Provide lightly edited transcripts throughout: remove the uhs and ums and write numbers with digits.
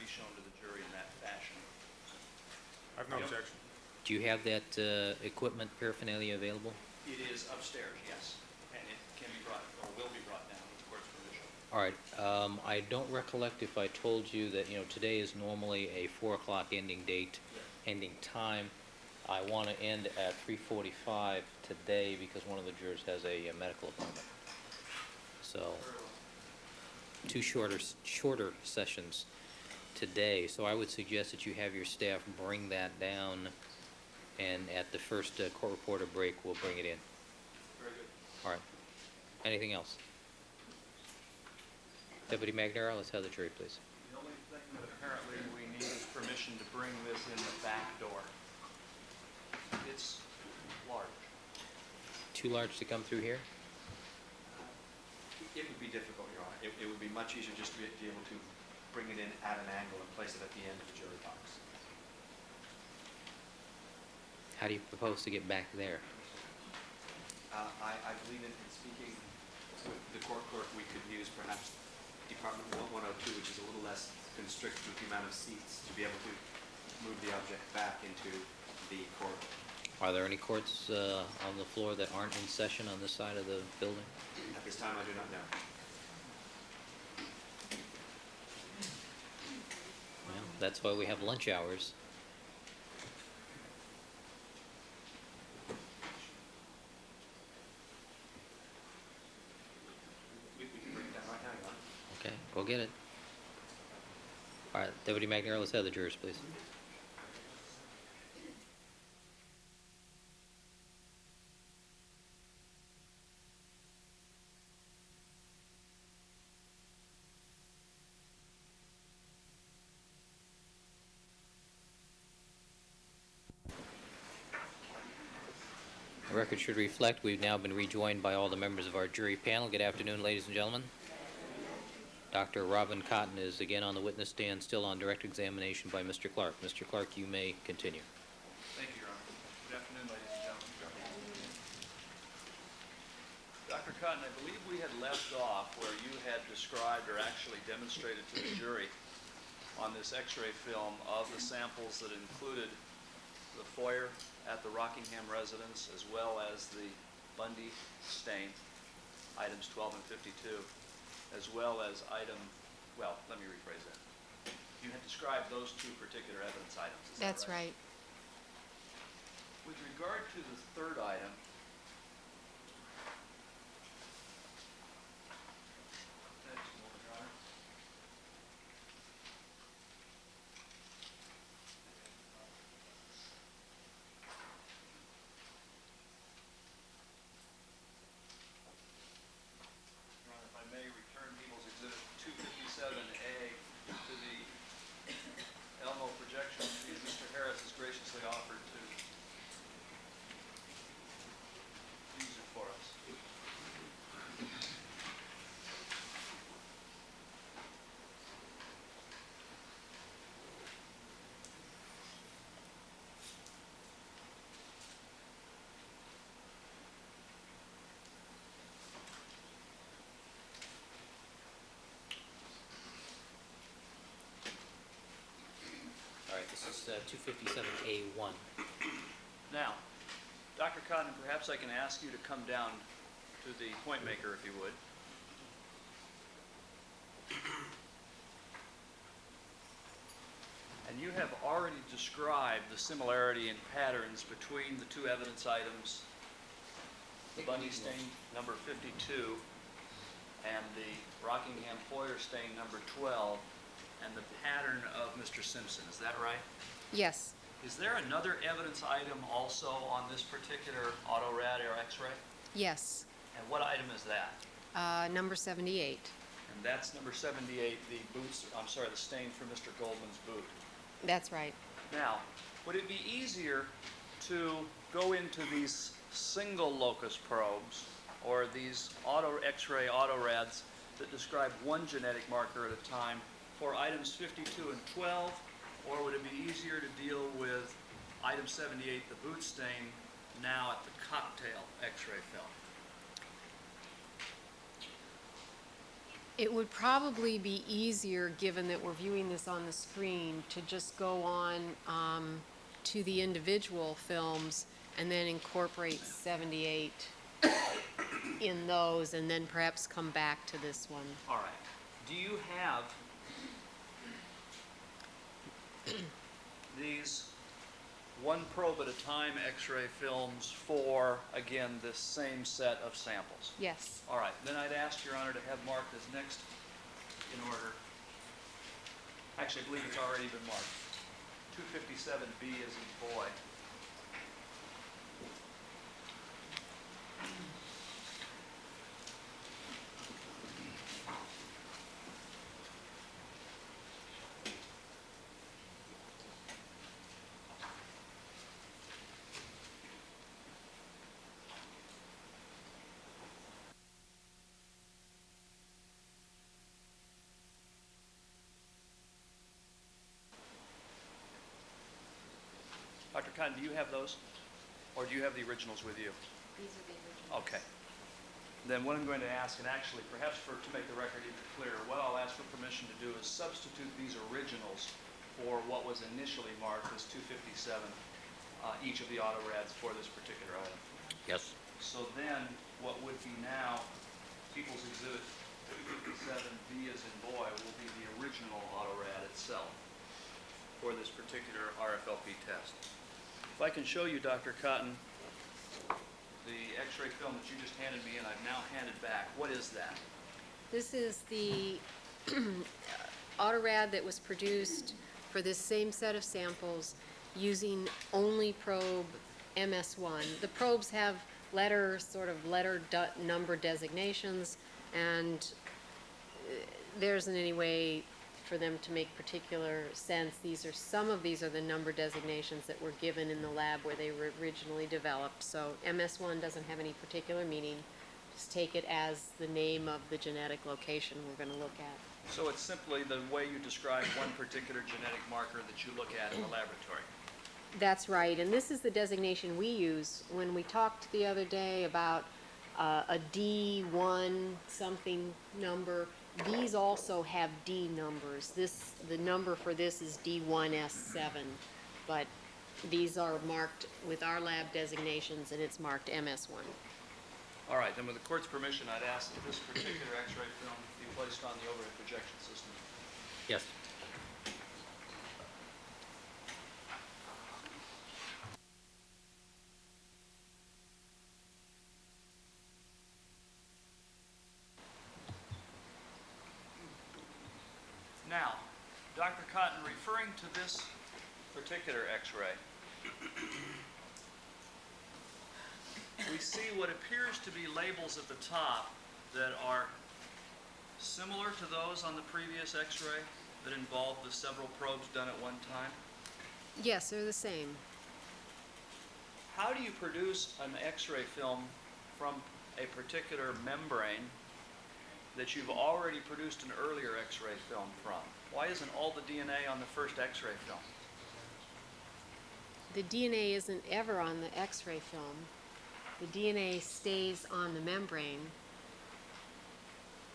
be shown to the jury in that fashion. I have no objection. Do you have that equipment paraphernalia available? It is upstairs, yes, and it can be brought, or will be brought down with the court's permission. All right. I don't recollect if I told you that, today is normally a 4 o'clock ending date, ending time. I want to end at 3:45 today because one of the jurors has a medical appointment. So, two shorter sessions today. So I would suggest that you have your staff bring that down, and at the first court reporter break, we'll bring it in. Very good. All right. Anything else? Deputy Magnara, let's have the jury, please. The only thing that apparently we need is permission to bring this in the back door. It's large. Too large to come through here? It would be difficult, Your Honor. It would be much easier just to be able to bring it in at an angle and place it at the end of the jury box. How do you propose to get back there? I believe in speaking with the court clerk, we could use perhaps Department 102, which is a little less constricted with the amount of seats, to be able to move the object back into the court. Are there any courts on the floor that aren't in session on this side of the building? At this time, I do not know. Well, that's why we have lunch hours. We can bring it down right now, Your Honor. Okay, go get it. All right, Deputy Magnara, let's have the jurors, please. The record should reflect we've now been rejoined by all the members of our jury panel. Good afternoon, ladies and gentlemen. Dr. Robin Cotton is again on the witness stand, still on direct examination by Mr. Clarke. Mr. Clarke, you may continue. Thank you, Your Honor. Good afternoon, ladies and gentlemen. Dr. Cotton, I believe we had left off where you had described or actually demonstrated to the jury on this x-ray film of the samples that included the foyer at the Rockingham residence as well as the Bundy stain, items 12 and 52, as well as well, let me rephrase that. You had described those two particular evidence items, is that That's right. With regard to the third item, next moment, Your Honor. Your Honor, if I may return People's Exhibit 257A to the Elmo projection sheet Mr. Harris has graciously offered to use it for us. All right, this is 257A1. Now, Dr. Cotton, perhaps I can ask you to come down to the point maker, if you would. And you have already described the similarity in patterns between the two evidence items, the Bundy stain number 52 and the Rockingham foyer stain number 12, and the pattern of Mr. Simpson. Is that right? Yes. Is there another evidence item also on this particular autorad or x-ray? Yes. And what item is that? Number 78. And that's number 78, the stain for Mr. Goldman's boot. That's right. Now, would it be easier to go into these single locus probes or these x-ray autorads that describe one genetic marker at a time for items 52 and 12, or would it be easier to deal with item 78, the boot stain, now at the cocktail x-ray film? It would probably be easier, given that we're viewing this on the screen, to just go on to the individual films and then incorporate 78 in those, and then perhaps come back to this one. All right. Do you have these one probe at a time X-ray films for, again, this same set of samples? Yes. All right, then I'd ask Your Honor to have marked as next in order. Actually, I believe it's already been marked. 257B as in boy. Dr. Khan, do you have those? Or do you have the originals with you? These are the originals. Okay. Then what I'm going to ask, and actually perhaps to make the record even clearer, what I'll ask for permission to do is substitute these originals for what was initially marked as 257, each of the autorads for this particular item. Yes. So then, what would be now People's Exhibit 257B as in boy will be the original autorad itself for this particular RFLP test. If I can show you, Dr. Cotton, the X-ray film that you just handed me and I've now handed back, what is that? This is the autorad that was produced for this same set of samples using only probe MS1. The probes have letter number designations, and there isn't any way for them to make particular sense. Some of these are the number designations that were given in the lab where they were originally developed. So MS1 doesn't have any particular meaning. Just take it as the name of the genetic location we're going to look at. So it's simply the way you describe one particular genetic marker that you look at in the laboratory. That's right, and this is the designation we use. When we talked the other day about a D1 something number, these also have D numbers. The number for this is D1S7, but these are marked with our lab designations, and it's marked MS1. All right, then with the court's permission, I'd ask that this particular X-ray film be placed on the overhead projection system. Yes. Now, Dr. Cotton, referring to this particular X-ray, we see what appears to be labels at the top that are similar to those on the previous X-ray that involved the several probes done at one time. Yes, they're the same. How do you produce an X-ray film from a particular membrane that you've already produced an earlier X-ray film from? Why isn't all the DNA on the first X-ray film? The DNA isn't ever on the X-ray film. The DNA stays on the membrane.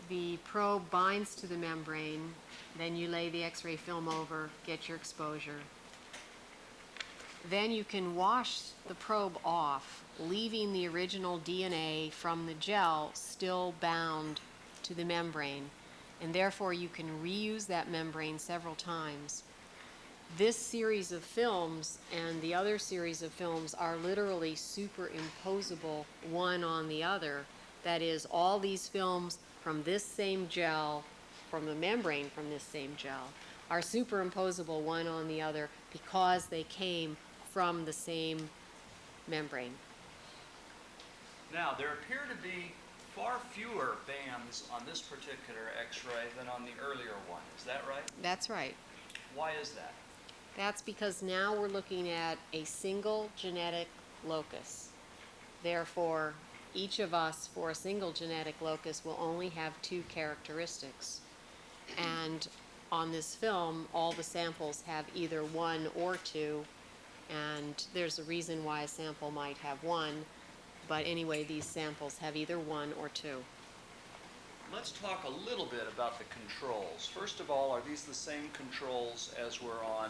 The probe binds to the membrane, then you lay the X-ray film over, get your exposure. Then you can wash the probe off, leaving the original DNA from the gel still bound to the membrane, and therefore you can reuse that membrane several times. This series of films and the other series of films are literally superimposable one on the other. That is, all these films from this same gel, from the membrane from this same gel, are superimposable one on the other because they came from the same membrane. Now, there appear to be far fewer bands on this particular X-ray than on the earlier one. Is that right? That's right. Why is that? That's because now we're looking at a single genetic locus. Therefore, each of us for a single genetic locus will only have two characteristics. And on this film, all the samples have either one or two, and there's a reason why a sample might have one, but anyway, these samples have either one or two. let's talk a little bit about the controls. First of all, are these the same controls as were on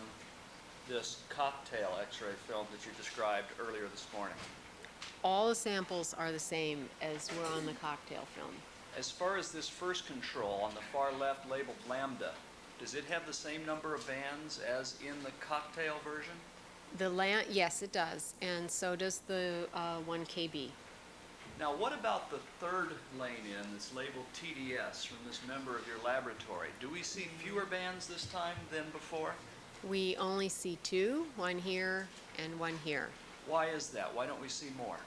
this cocktail X-ray film that you described earlier this morning? All the samples are the same as were on the cocktail film. As far as this first control on the far left labeled lambda, does it have the same number of bands as in the cocktail version? Yes, it does, and so does the 1KB. Now, what about the third lane in that's labeled TDS from this member of your laboratory? Do we see fewer bands this time than before? We only see two, one here and one here, Why is that? Why don't we see more?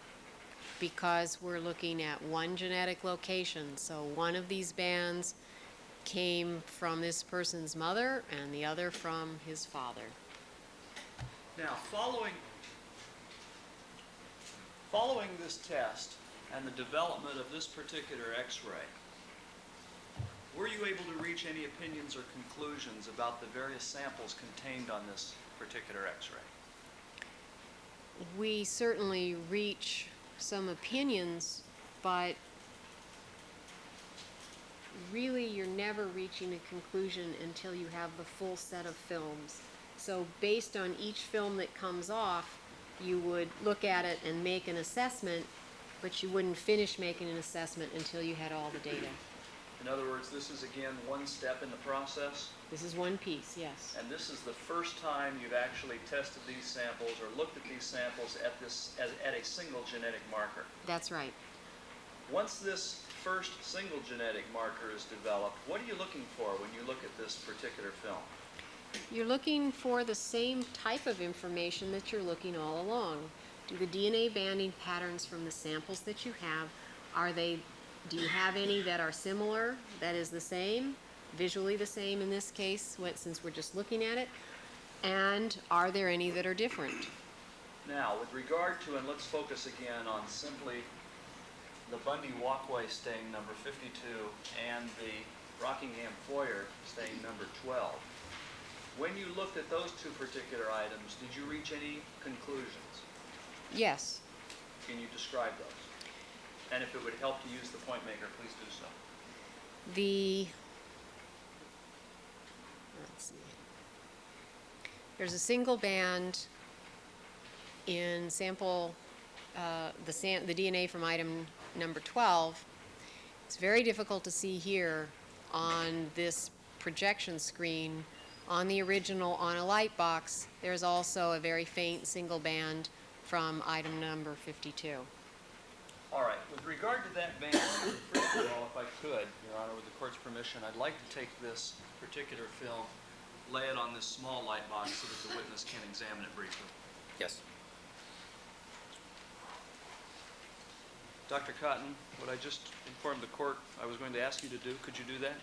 because we're looking at one genetic location. So one of these bands came from this person's mother and the other from his father. Now, following this test and the development of this particular X-ray, were you able to reach any opinions or conclusions about the various samples contained on this particular X-ray? We certainly reach some opinions, but really you're never reaching a conclusion until you have the full set of films. So based on each film that comes off, you would look at it and make an assessment, but you wouldn't finish making an assessment until you had all the data. In other words, this is again one step in the process, This is one piece, yes. and this is the first time you've actually tested these samples or looked at these samples at a single genetic marker. That's right. Once this first single genetic marker is developed, what are you looking for when you look at this particular film? You're looking for the same type of information that you're looking all along. Do the DNA banding patterns from the samples that you have, do you have any that are similar, that is the same, visually the same in this case, since we're just looking at it? And are there any that are different? Now, with regard to, and let's focus again on simply the Bundy Walkway stain number 52 and the Rockingham Foyer stain number 12. When you looked at those two particular items, did you reach any conclusions? Yes. Can you describe those? And if it would help to use the point maker, please do so. Let's see. There's a single band in sample, the DNA from item number 12. It's very difficult to see here on this projection screen. On the original, on a light box, there's also a very faint single band from item number 52. All right, with regard to that band, first of all, if I could, Your Honor, with the court's permission, I'd like to take this particular film, lay it on this small light box so that the witness can examine it briefly. Yes. Dr. Cotton, what I just informed the court I was going to ask you to do, could you do that?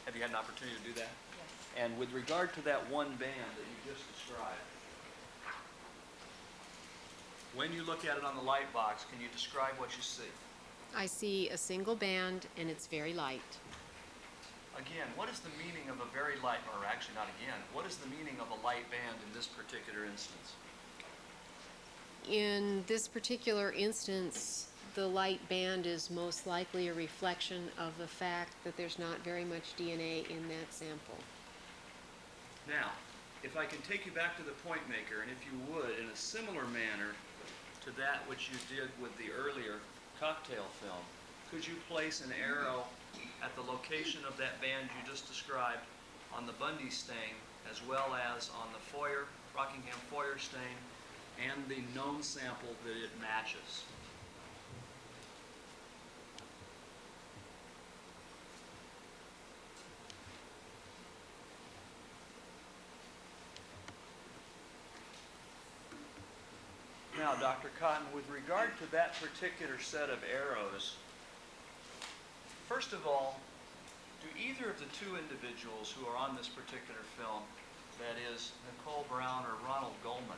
Have you had an opportunity to do that? Yes. And with regard to that one band that you just described, when you look at it on the light box, can you describe what you see? I see a single band and it's very light. Again, what is the meaning of a very light, or actually not again, what is the meaning of a light band in this particular instance? In this particular instance, the light band is most likely a reflection of the fact that there's not very much DNA in that sample. Now, if I can take you back to the point maker, and if you would, in a similar manner to that which you did with the earlier cocktail film, could you place an arrow at the location of that band you just described on the Bundy stain, as well as on the Rockingham Foyer stain, and the known sample that it matches? Now, Dr. Cotton, with regard to that particular set of arrows, first of all, do either of the two individuals who are on this particular film, that is Nicole Brown or Ronald Goldman,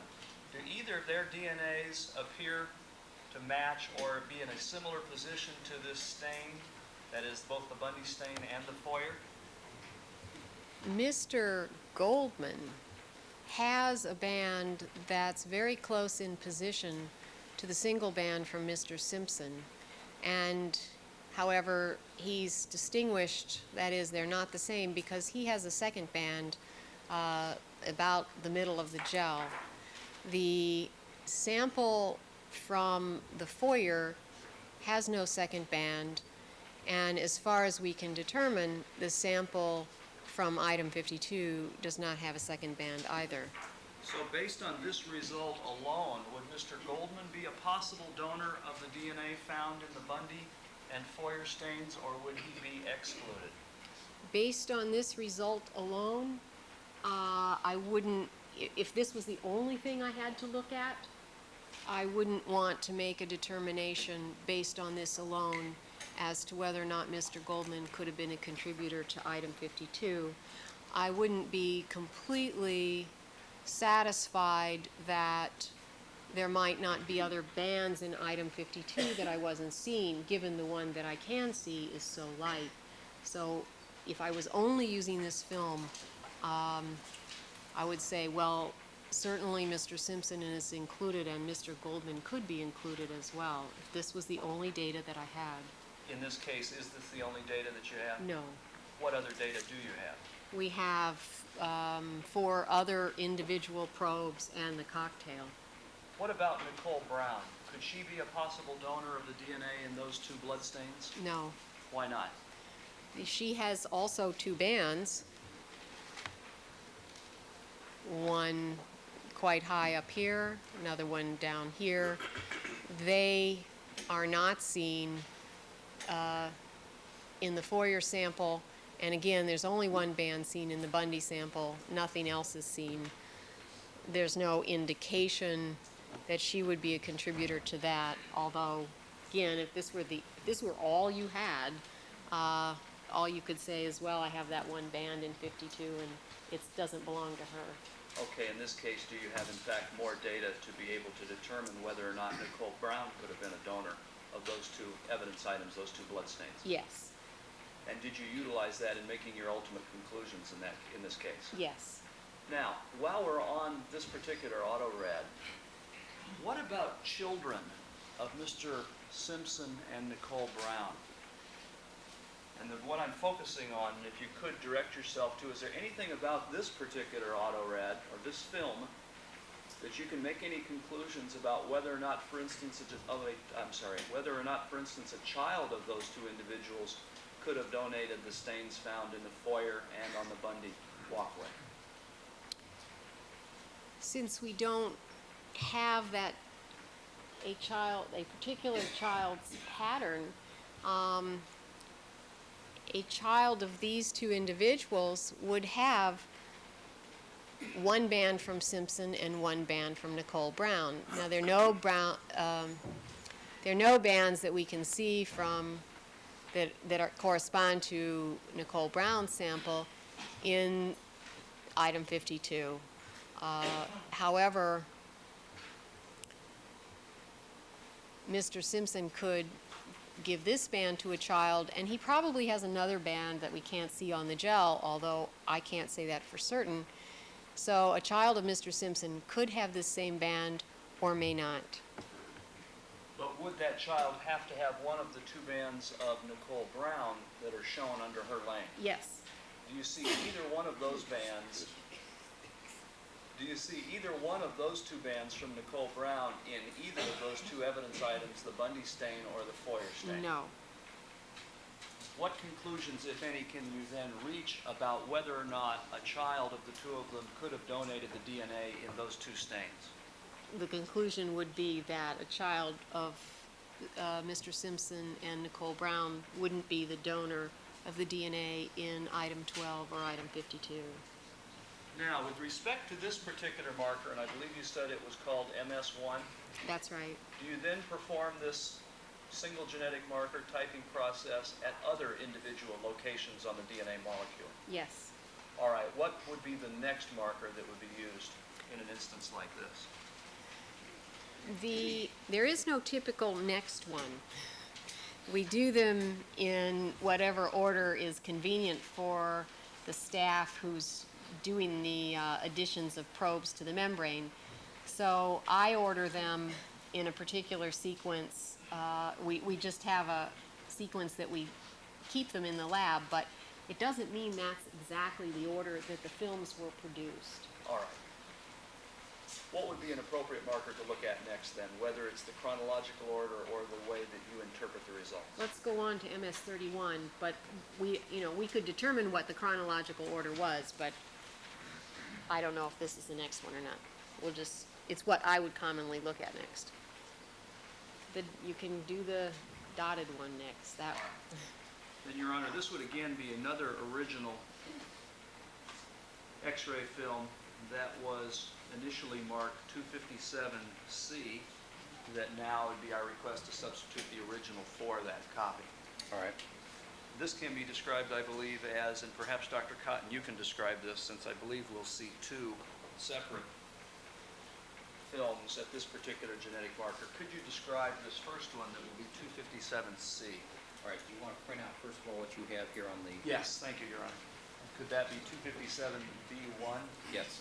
do either of their DNAs appear to match or be in a similar position to this stain, that is both the Bundy stain and the Foyer? Mr. Goldman has a band that's very close in position to the single band from Mr. Simpson. And however, he's distinguished, that is, they're not the same, because he has a second band about the middle of the gel. The sample from the foyer has no second band, and as far as we can determine, the sample from item 52 does not have a second band either. So based on this result alone, would Mr. Goldman be a possible donor of the DNA found in the Bundy and Foyer stains, or would he be excluded? Based on this result alone, I wouldn't, if this was the only thing I had to look at, I wouldn't want to make a determination based on this alone as to whether or not Mr. Goldman could have been a contributor to item 52. I wouldn't be completely satisfied that there might not be other bands in item 52 that I wasn't seeing, given the one that I can see is so light. So if I was only using this film, I would say, well, certainly Mr. Simpson is included and Mr. Goldman could be included as well, if this was the only data that I had. In this case, is this the only data that you have? No. What other data do you have? We have 4 other individual probes and the cocktail. What about Nicole Brown? Could she be a possible donor of the DNA in those 2 bloodstains? No. Why not? She has also 2 bands, one quite high up here, another one down here. They are not seen in the Foyer sample, and again, there's only one band seen in the Bundy sample. Nothing else is seen. There's no indication that she would be a contributor to that, although, again, if this were all you had, all you could say is, well, I have that one band in 52 and it doesn't belong to her. Okay, in this case, do you have in fact more data to be able to determine whether or not Nicole Brown could have been a donor of those 2 evidence items, those 2 bloodstains? Yes. And did you utilize that in making your ultimate conclusions in this case? Yes. Now, while we're on this particular autorad, what about children of Mr. Simpson and Nicole Brown? And what I'm focusing on, if you could direct yourself to, is there anything about this particular autorad, or this film, that you can make any conclusions about whether or not, for instance, whether or not, for instance, a child of those 2 individuals could have donated the stains found in the foyer and on the Bundy walkway? Since we don't have that, a particular child's pattern, a child of these 2 individuals would have one band from Simpson and one band from Nicole Brown. Now, there are no bands that we can see from that correspond to Nicole Brown's sample in item 52. However, Mr. Simpson could give this band to a child, and he probably has another band that we can't see on the gel, although I can't say that for certain. So a child of Mr. Simpson could have this same band or may not. But would that child have to have one of the 2 bands of Nicole Brown that are shown under her lane? Yes. Do you see either one of those bands? Do you see either one of those 2 bands from Nicole Brown in either of those 2 evidence items, the Bundy stain or the Foyer stain? No. What conclusions, if any, can you then reach about whether or not a child of the 2 of them could have donated the DNA in those 2 stains? The conclusion would be that a child of Mr. Simpson and Nicole Brown wouldn't be the donor of the DNA in item 12 or item 52. Now, with respect to this particular marker, and I believe you said it was called MS1, That's right. do you then perform this single genetic marker typing process at other individual locations on the DNA molecule? Yes. All right, what would be the next marker that would be used in an instance like this? There is no typical next one. We do them in whatever order is convenient for the staff who's doing the additions of probes to the membrane. So I order them in a particular sequence. We just have a sequence that we keep them in the lab, but it doesn't mean that's exactly the order that the films were produced. All right. What would be an appropriate marker to look at next then, whether it's the chronological order or the way that you interpret the results? Let's go on to MS-31, but we could determine what the chronological order was, but I don't know if this is the next one or not. It's what I would commonly look at next. You can do the dotted one next. That. Then, Your Honor, this would again be another original X-ray film that was initially marked 257C, that now would be our request to substitute the original for that copy. All right. This can be described, I believe, as, and perhaps Dr. Cotton, you can describe this, since I believe we'll see two separate films at this particular genetic marker. Could you describe this first one that will be 257C? All right, do you want to print out first of all what you have here on the... Yes, thank you, Your Honor. Could that be 257B1? Yes.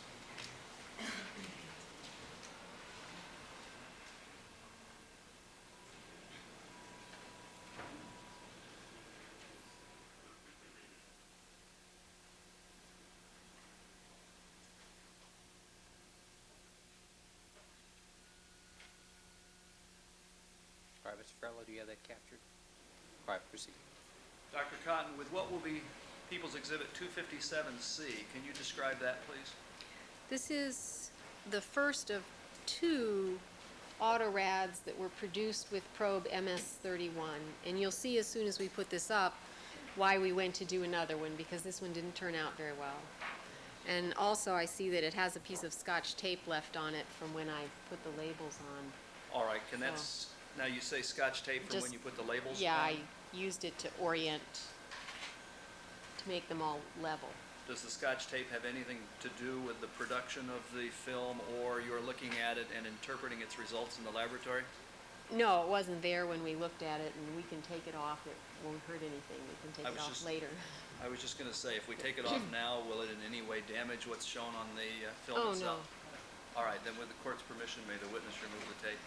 All right, Mr. Farrell, do you have that captured? All right, proceed. Dr. Cotton, with what will be People's Exhibit 257C, can you describe that, please? This is the first of two autorads that were produced with probe MS-31. And you'll see as soon as we put this up why we went to do another one, because this one didn't turn out very well. And also I see that it has a piece of Scotch tape left on it from when I put the labels on. All right, now you say Scotch tape from when Just- you put the labels Yeah, on? I used it to orient, to make them all level. Does the Scotch tape have anything to do with the production of the film, or you're looking at it and interpreting its results in the laboratory? No, it wasn't there when we looked at it, and we can take it off. It won't hurt anything. We can take it off later. I was just going to say, if we take it off now, will it in any way damage what's shown on the film Oh, itself? no. All right, then with the court's permission, may the witness remove the tape.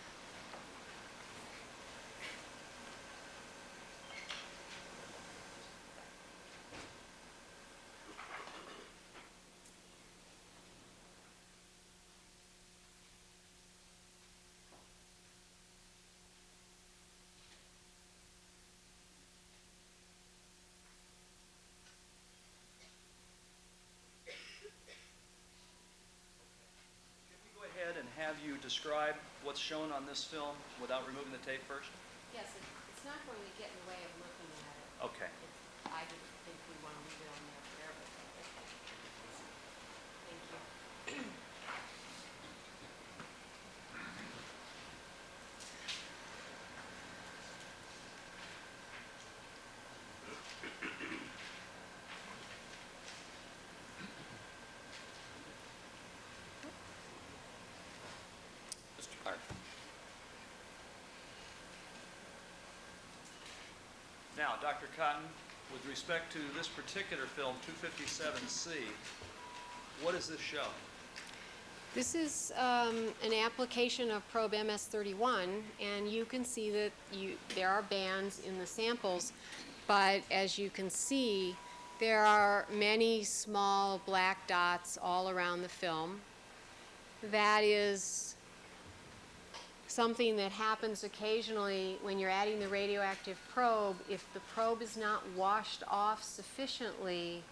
And have you describe what's shown on this film without removing the tape first? Yes, it's not going to get in the way of looking at it. Okay. I didn't think we want to leave it on there forever. Thank you. Mr. Clarke. Now, Dr. Cotton, with respect to this particular film, 257C, what does this show? This is an application of probe MS-31, and you can see that there are bands in the samples, but as you can see, there are many small black dots all around the film. That is something that happens occasionally when you're adding the radioactive probe. If the probe is not washed off sufficiently,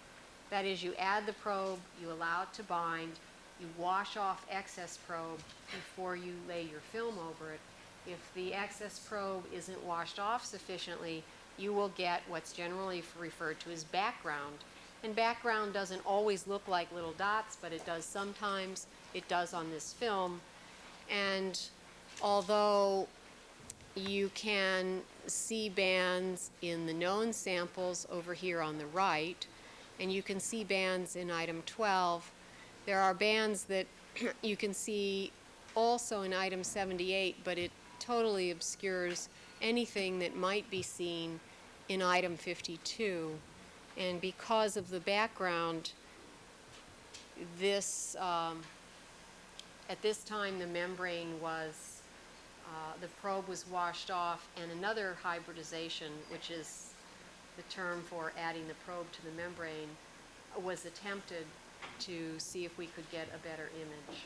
that is, you add the probe, you allow it to bind, you wash off excess probe before you lay your film over it. If the excess probe isn't washed off sufficiently, you will get what's generally referred to as background. And background doesn't always look like little dots, but it does sometimes. It does on this film. And although you can see bands in the known samples over here on the right, and you can see bands in item 12, there are bands that you can see also in item 78, but it totally obscures anything that might be seen in item 52. And because of the background, this, at this time, the membrane was, the probe was washed off, and another hybridization, which is the term for adding the probe to the membrane, was attempted to see if we could get a better image.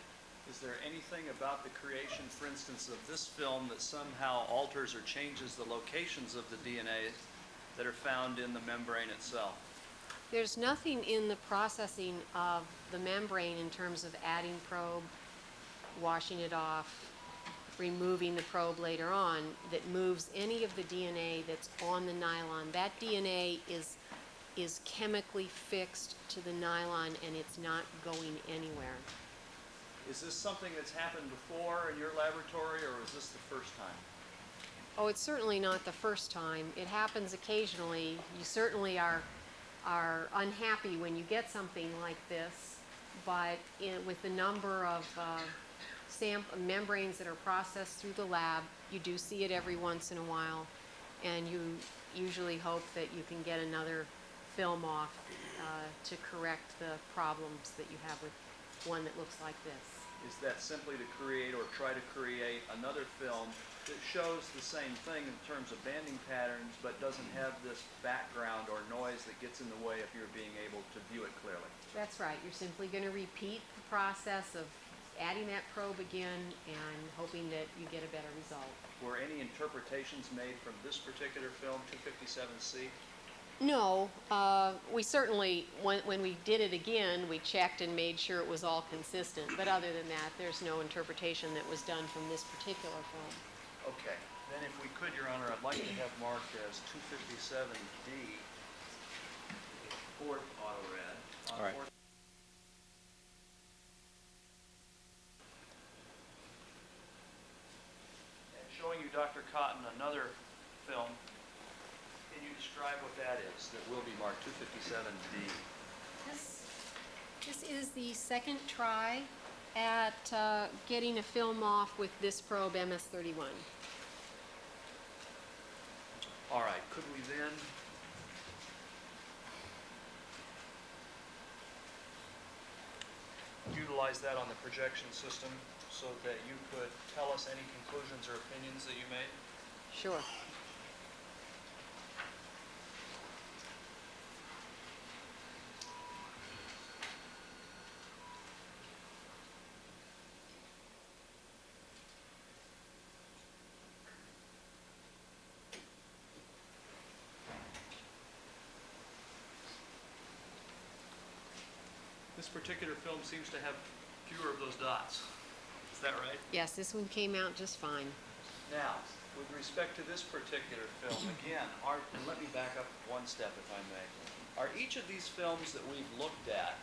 Is there anything about the creation, for instance, of this film that somehow alters or changes the locations of the DNA that are found in the membrane itself? There's nothing in the processing of the membrane in terms of adding probe, washing it off, removing the probe later on, that moves any of the DNA that's on the nylon. That DNA is chemically fixed to the nylon, and it's not going anywhere. Is this something that's happened before in your laboratory, or is this the first time? Oh, it's certainly not the first time. It happens occasionally. You certainly are unhappy when you get something like this, but with the number of membranes that are processed through the lab, you do see it every once in a while, and you usually hope that you can get another film off to correct the problems that you have with one that looks like this. Is that simply to create or try to create another film that shows the same thing in terms of banding patterns, but doesn't have this background or noise that gets in the way of your being able to view it clearly? That's right. You're simply going to repeat the process of adding that probe again and hoping that you get a better result. Were any interpretations made from this particular film, 257C? No, we certainly, when we did it again, we checked and made sure it was all consistent. But other than that, there's no interpretation that was done from this particular film. Okay. Then if we could, Your Honor, I'd like to have marked as 257D, fourth autorad. All right. And showing you, Dr. Cotton, another film. Can you describe what that is that will be marked 257D? This is the second try at getting a film off with this probe MS-31. All right, could we then utilize that on the projection system so that you could tell us any conclusions or opinions that you made? Sure. This particular film seems to have fewer of those dots. Is that right? Yes, this one came out just fine. Now, with respect to this particular film, again, and let me back up one step if I may. Are each of these films that we've looked at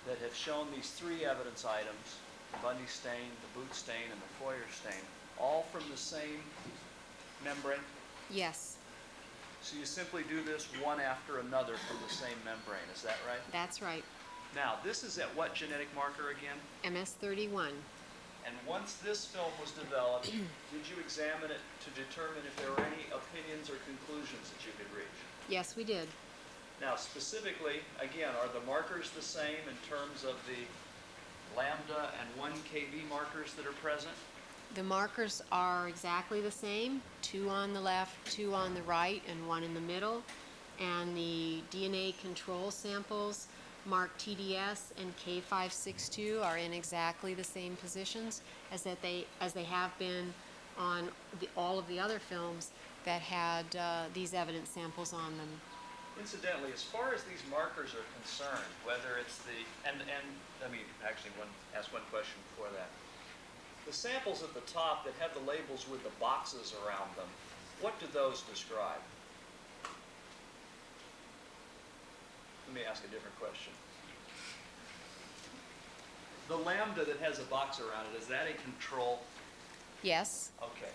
that have shown these three evidence items, the Bundy stain, the boot stain, and the Foyer stain, all from the same membrane? Yes, So you simply do this one after another from the same membrane, is that right? that's right. Now, this is at what genetic marker again? MS-31. And once this film was developed, did you examine it to determine if there were any opinions or conclusions that you could reach? Yes, we did. Now, specifically, again, are the markers the same in terms of the lambda and 1 kV markers that are present? The markers are exactly the same, 2 on the left, 2 on the right, and 1 in the middle. And the DNA control samples marked TDS and K562 are in exactly the same positions as they have been on all of the other films that had these evidence samples on them. Incidentally, as far as these markers are concerned, whether it's and let me actually ask one question before that. The samples at the top that have the labels with the boxes around them, what do those describe? Let me ask a different question. The lambda that has a box around it, is that a control? Yes? Okay.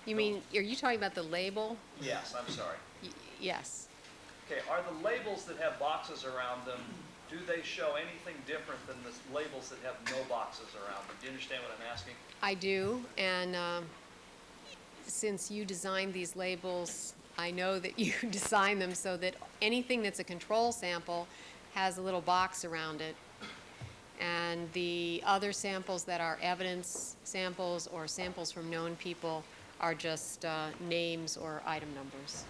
You mean, are you talking about the label? Yes, I'm sorry. Yes. Okay, are the labels that have boxes around them, do they show anything different than the labels that have no boxes around them? Do you understand what I'm asking? I do, and since you designed these labels, I know that you designed them so that anything that's a control sample has a little box around it. And the other samples that are evidence samples or samples from known people are just names or item numbers.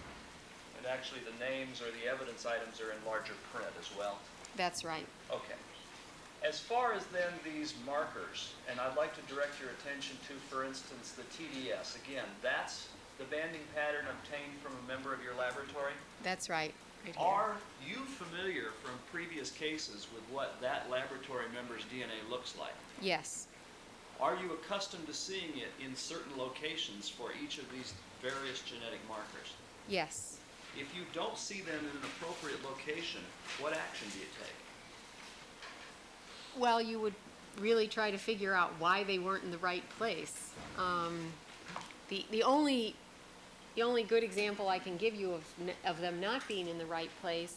And actually, the names or the evidence items are in larger print as well? That's right. Okay. As far as then these markers, and I'd like to direct your attention to, for instance, the TDS. Again, that's the banding pattern obtained from a member of your laboratory? That's right. Right here. Are you familiar from previous cases with what that laboratory member's DNA looks like? Yes. Are you accustomed to seeing it in certain locations for each of these various genetic markers? Yes. If you don't see them in an appropriate location, what action do you take? Well, you would really try to figure out why they weren't in the right place. The only good example I can give you of them not being in the right place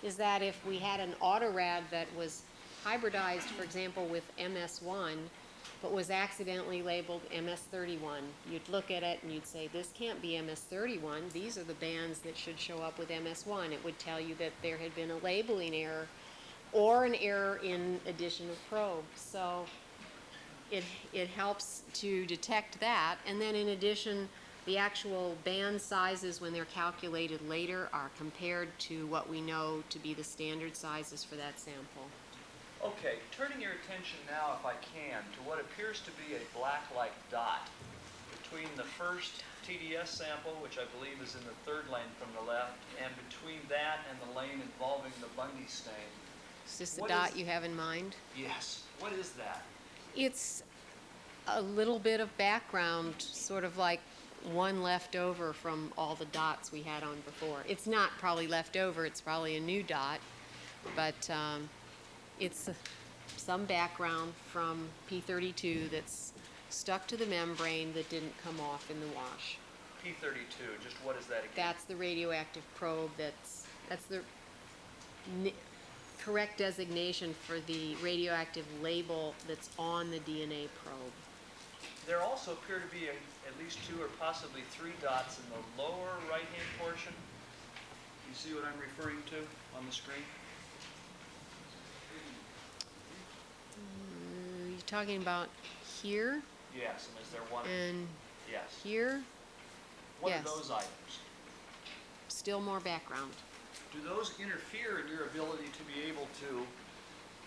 is that if we had an autorad that was hybridized, for example, with MS1, but was accidentally labeled MS31, you'd look at it and you'd say, this can't be MS31. These are the bands that should show up with MS1. It would tell you that there had been a labeling error or an error in addition of probe. So it helps to detect that. And then in addition, the actual band sizes, when they're calculated later, are compared to what we know to be the standard sizes for that sample. Okay, turning your attention now, if I can, to what appears to be a black-like dot between the first TDS sample, which I believe is in the third lane from the left, and between that and the lane involving the Bundy stain. Is this the What dot is- you have in mind? Yes. What is that? It's a little bit of background, sort of like one left over from all the dots we had on before. It's not probably left over, it's probably a new dot, but it's some background from P32 that's stuck to the membrane that didn't come off in the wash. P32, just what is that again? That's the radioactive probe, that's the correct designation for the radioactive label that's on the DNA probe. There also appear to be at least 2 or possibly 3 dots in the lower right-hand portion. You see what I'm referring to on the screen? You're talking about here Yes, and is there one? and Yes. here? What yes. are those items? Still more background. Do those interfere in your ability to be able to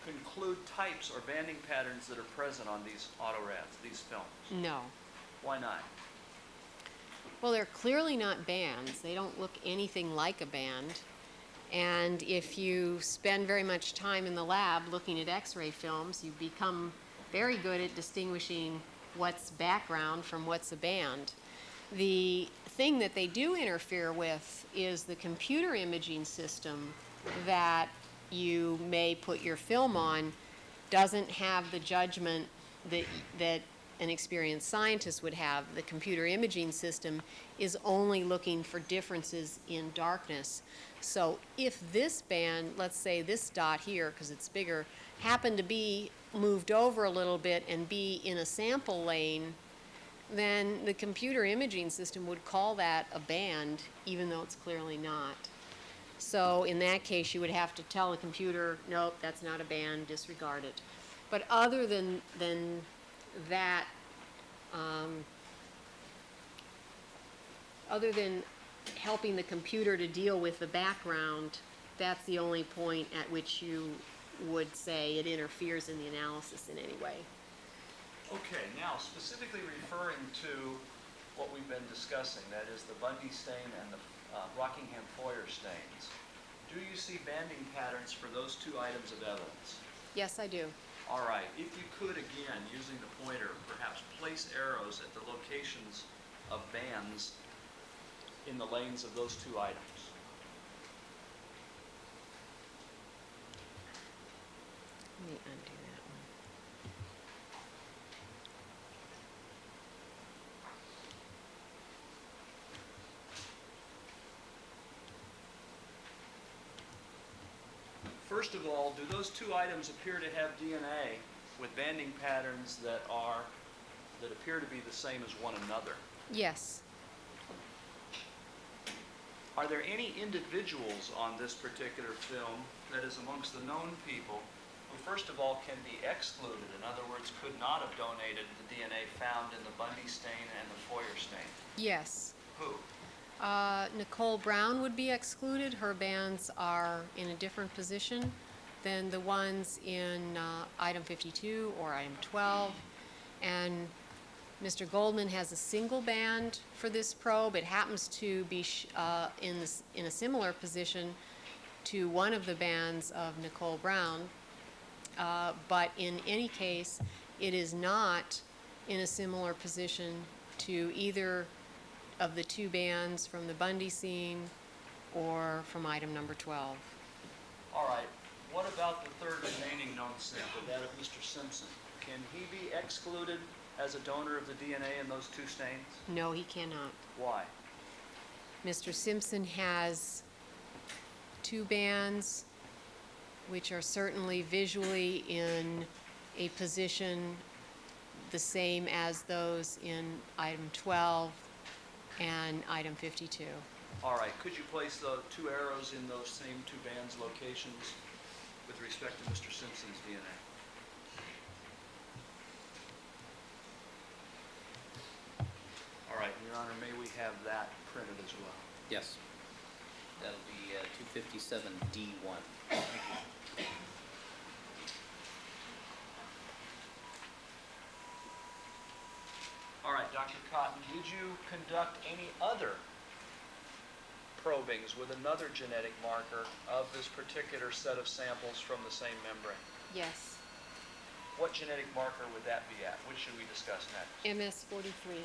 conclude types or banding patterns that are present on these autorads, these films? No. Why not? Well, they're clearly not bands. They don't look anything like a band. And if you spend very much time in the lab looking at X-ray films, you become very good at distinguishing what's background from what's a band. The thing that they do interfere with is the computer imaging system that you may put your film on doesn't have the judgment that an experienced scientist would have. The computer imaging system is only looking for differences in darkness. So if this band, let's say this dot here, because it's bigger, happened to be moved over a little bit and be in a sample lane, then the computer imaging system would call that a band, even though it's clearly not. So in that case, you would have to tell the computer, nope, that's not a band, disregard it. But other than that, other than helping the computer to deal with the background, that's the only point at which you would say it interferes in the analysis in any way. Okay, now specifically referring to what we've been discussing, that is the Bundy stain and the Rockingham Foyer stains. Do you see banding patterns for those 2 items of evidence? Yes, I do. All right, if you could, again, using the pointer, perhaps place arrows at the locations of bands in the lanes of those 2 items. Let me undo that one. First of all, do those 2 items appear to have DNA with banding patterns that appear to be the same as one another? Yes. Are there any individuals on this particular film, that is amongst the known people, who first of all can be excluded, in other words, could not have donated the DNA found in the Bundy stain and the Foyer stain? Yes. Who? Nicole Brown would be excluded. Her bands are in a different position than the ones in item 52 or item 12. And Mr. Goldman has a single band for this probe. It happens to be in a similar position to one of the bands of Nicole Brown. But in any case, it is not in a similar position to either of the two bands from the Bundy scene or from item number 12. All right. What about the third remaining known sample, that of Mr. Simpson? Can he be excluded as a donor of the DNA in those two stains? No, he cannot. Why? Mr. Simpson has two bands which are certainly visually in a position the same as those in item 12 and item 52. All right. Could you place the two arrows in those same two bands' locations with respect to Mr. Simpson's DNA? All right, Your Honor, may we have that printed as well? Yes. That'll be 257D1. All right, Dr. Cotton, did you conduct any other probings with another genetic marker of this particular set of samples from the same membrane? Yes. What genetic marker would that be at? Which should we discuss next? MS-43.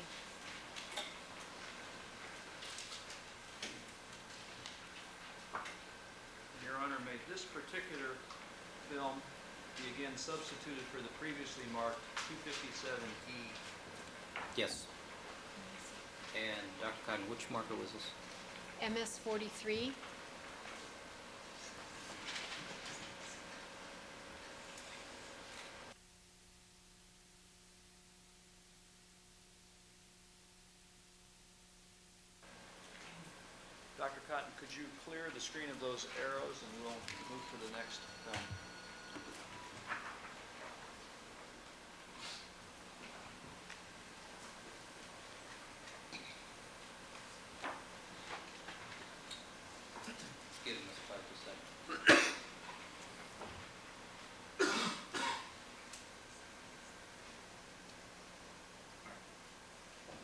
Your Honor, may this particular film be again substituted for the previously marked 257E? Yes. And Dr. Cotton, which marker was this? MS-43. Dr. Cotton, could you clear the screen of those arrows and we'll move to the next film? Give him this 5 to 7.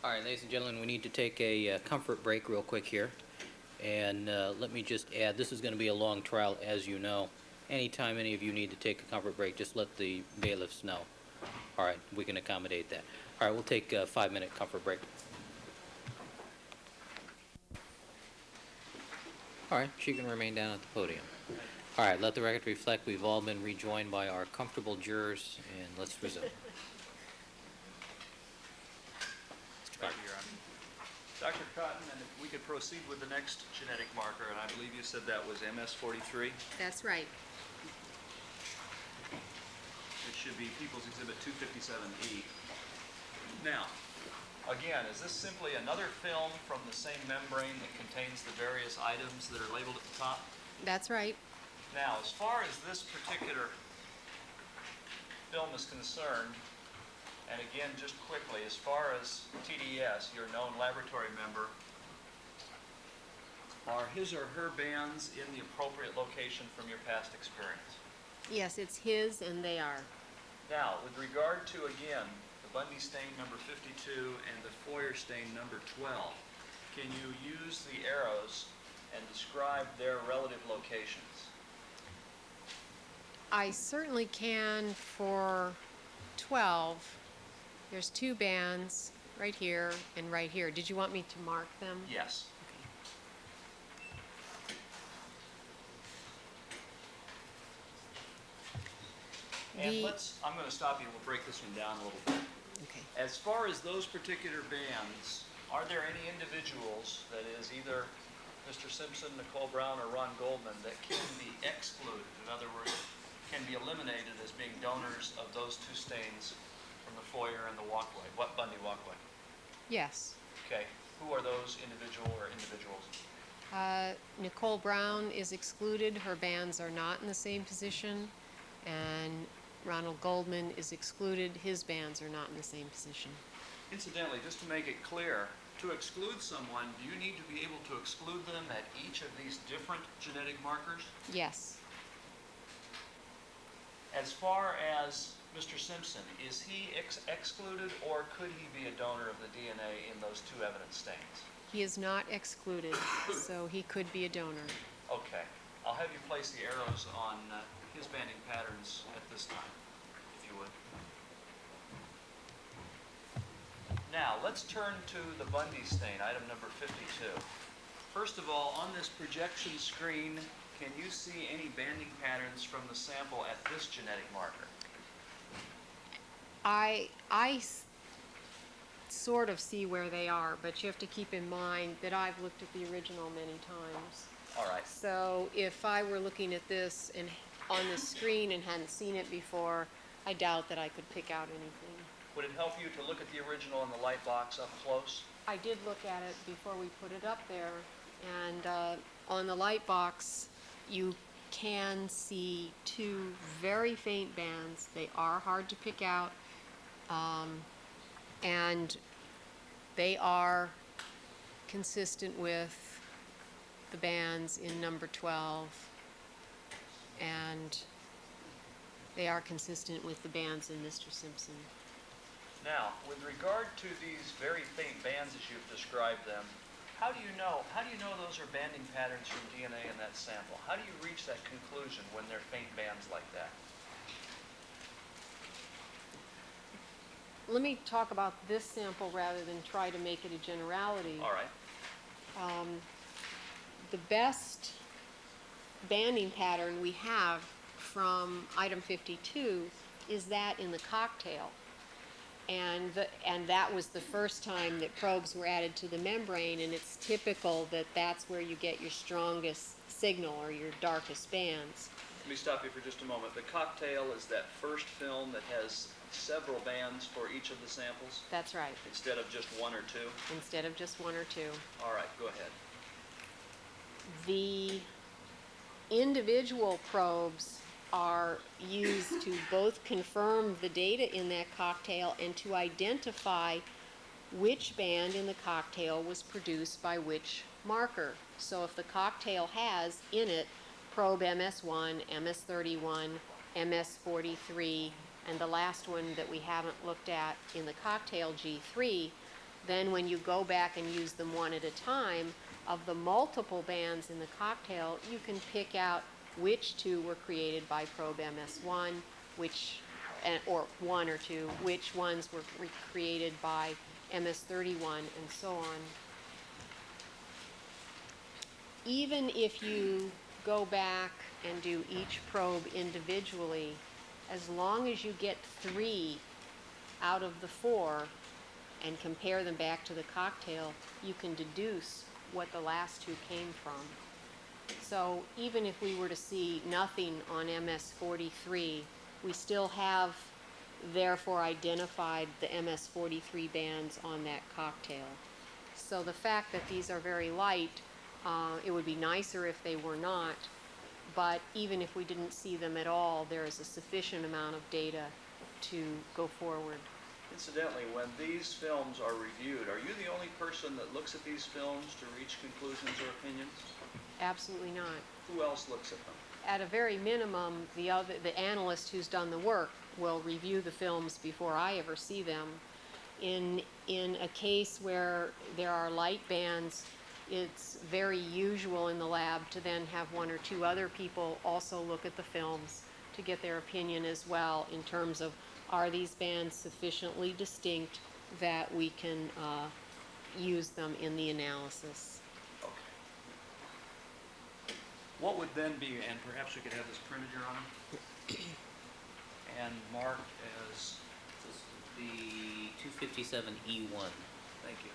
All right, ladies and gentlemen, we need to take a comfort break real quick here. And let me just add, this is going to be a long trial, as you know. Anytime any of you need to take a comfort break, just let the bailiffs know. All right, we can accommodate that. All right, we'll take a 5-minute comfort break. All right, she can remain down at the podium. All right, let the record reflect we've all been rejoined by our comfortable jurors, and let's resume. Mr. Thank Clarke. you, Your Honor. Dr. Cotton, and if we could proceed with the next genetic marker, and I believe you said that was MS-43. That's right. It should be People's Exhibit 257E. Now, again, is this simply another film from the same membrane that contains the various items that are labeled at the top? That's right. Now, as far as this particular film is concerned, and again, just quickly, as far as TDS, your known laboratory member, are his or her bands in the appropriate location from your past experience? Yes, it's his and they are. Now, with regard to, again, the Bundy stain number 52 and the Foyer stain number 12, can you use the arrows and describe their relative locations? I certainly can for 12. There's two bands right here and right here. Did you want me to mark them? Yes. And I'm going to stop you and we'll break this one down a little bit. Okay. As far as those particular bands, are there any individuals, that is either Mr. Simpson, Nicole Brown, or Ron Goldman, that can be excluded? In other words, can be eliminated as being donors of those two stains from the Foyer and the walkway, Bundy walkway? Yes. Okay. Who are those individual or individuals? Nicole Brown is excluded. Her bands are not in the same position and Ronald Goldman is excluded. His bands are not in the same position. Incidentally, just to make it clear, to exclude someone, do you need to be able to exclude them at each of these different genetic markers? Yes. As far as Mr. Simpson, is he excluded, or could he be a donor of the DNA in those two evidence stains? He is not excluded, so he could be a donor. Okay. I'll have you place the arrows on his banding patterns at this time, if you would. Now, let's turn to the Bundy stain, item number 52. First of all, on this projection screen, can you see any banding patterns from the sample at this genetic marker? Sort of see where they are, but you have to keep in mind that I've looked at the original many times. All right. So if I were looking at this and on the screen and hadn't seen it before, I doubt that I could pick out anything. Would it help you to look at the original in the light box up close? I did look at it before we put it up there, and on the light box, you can see two very faint bands. They are hard to pick out, and they are consistent with the bands in number 12, and they are consistent with the bands in Mr. Simpson. Now, with regard to these very faint bands as you've described them, how do you know those are banding patterns from DNA in that sample? How do you reach that conclusion when they're faint bands like that? Let me talk about this sample rather than try to make it a generality. All right. The best banding pattern we have from item 52 is that in the cocktail. And that was the first time that probes were added to the membrane, and it's typical that that's where you get your strongest signal or your darkest bands. Let me stop you for just a moment. The cocktail is that first film that has several bands for each of the samples That's right, instead of just one or two? instead of just one or two. All right, go ahead. The individual probes are used to both confirm the data in that cocktail and to identify which band in the cocktail was produced by which marker. So if the cocktail has in it probe MS1, MS31, MS43, and the last one that we haven't looked at in the cocktail, G3, then when you go back and use them one at a time, of the multiple bands in the cocktail, you can pick out which two were created by probe MS1, or one or two, which ones were created by MS31, and so on. Even if you go back and do each probe individually, as long as you get 3 out of the 4 and compare them back to the cocktail, you can deduce what the last 2 came from. So even if we were to see nothing on MS43, we still have therefore identified the MS43 bands on that cocktail. So the fact that these are very light, it would be nicer if they were not, but even if we didn't see them at all, there is a sufficient amount of data to go forward. Incidentally, when these films are reviewed, are you the only person that looks at these films to reach conclusions or opinions? Absolutely not. Who else looks at them? At a very minimum, the analyst who's done the work will review the films before I ever see them. In a case where there are light bands, it's very usual in the lab to then have 1 or 2 other people also look at the films to get their opinion as well in terms of, are these bands sufficiently distinct that we can use them in the analysis? Okay. What would then be, and perhaps we could have this printed, Your Honor, and marked as, The 257E1. thank you.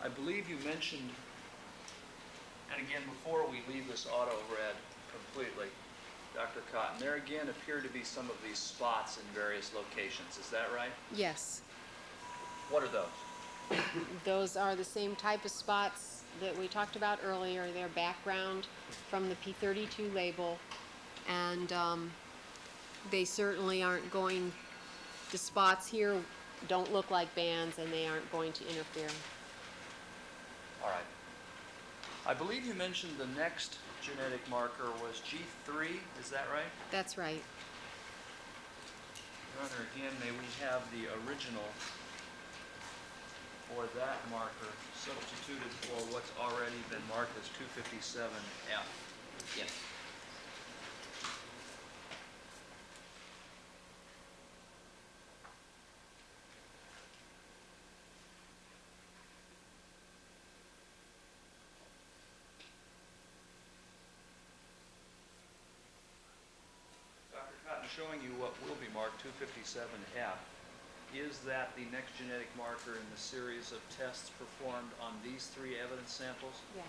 I believe you mentioned, and again, before we leave this auto read completely, Dr. Cotton, there again appear to be some of these spots in various locations. Is that right? Yes. What are those? Those are the same type of spots that we talked about earlier. They're background from the P32 label, and they certainly aren't going, the spots here don't look like bands, and they aren't going to interfere. All right. I believe you mentioned the next genetic marker was G3, is that right? That's right. Your Honor, again, may we have the original for that marker substituted for what's already been marked as 257F? Yes. Dr. Cotton, showing you what will be marked 257F. Is that the next genetic marker in the series of tests performed on these three evidence samples? Yes.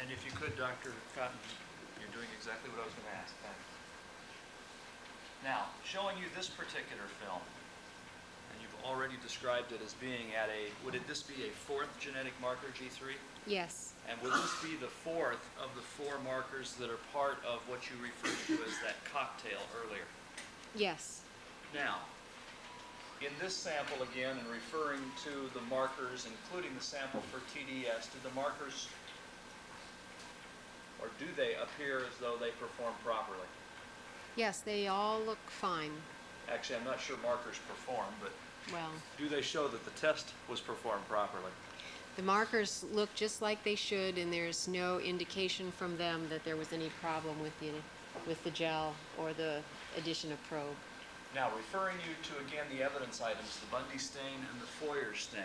And if you could, Dr. Cotton, you're doing exactly what I was going to ask. Thanks. Now, showing you this particular film, and you've already described it as being at a, would this be a fourth genetic marker, G3? Yes. And would this be the fourth of the four markers that are part of what you referred to as that cocktail earlier? Yes. Now, in this sample again, and referring to the markers, including the sample for TDS, do the markers, or do they appear as though they perform properly? Yes, they all look fine. Actually, I'm not sure markers perform, but Well, do they show that the test was performed properly? the markers look just like they should, and there's no indication from them that there was any problem with the gel or the addition of probe. Now, referring you to, again, the evidence items, the Bundy stain and the Foyer stain,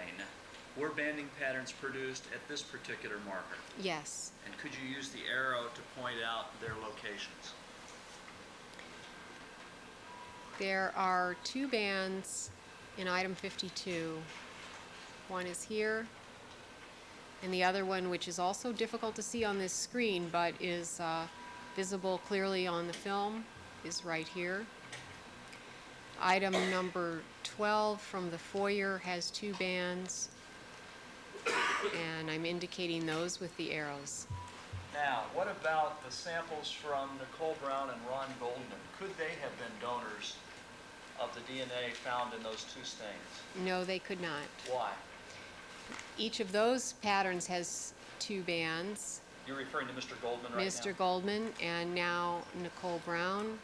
were banding patterns produced at this particular marker? Yes. And could you use the arrow to point out their locations? There are two bands in item 52. One is here, and the other one, which is also difficult to see on this screen, but is visible clearly on the film, is right here. Item number 12 from the Foyer has two bands, and I'm indicating those with the arrows. Now, what about the samples from Nicole Brown and Ron Goldman? Could they have been donors of the DNA found in those two stains? No, they could not. Why? Each of those patterns has two bands. You're referring to Mr. Goldman right now? Mr. Goldman and now Nicole Brown.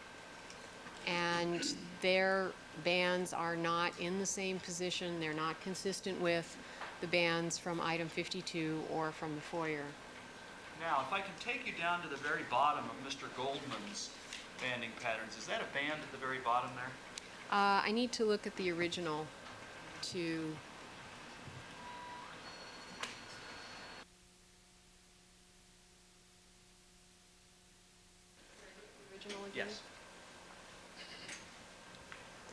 And their bands are not in the same position. They're not consistent with the bands from item 52 or from the Foyer. Now, if I can take you down to the very bottom of Mr. Goldman's banding patterns, is that a band at the very bottom there? I need to look at the original to... Original again? Yes.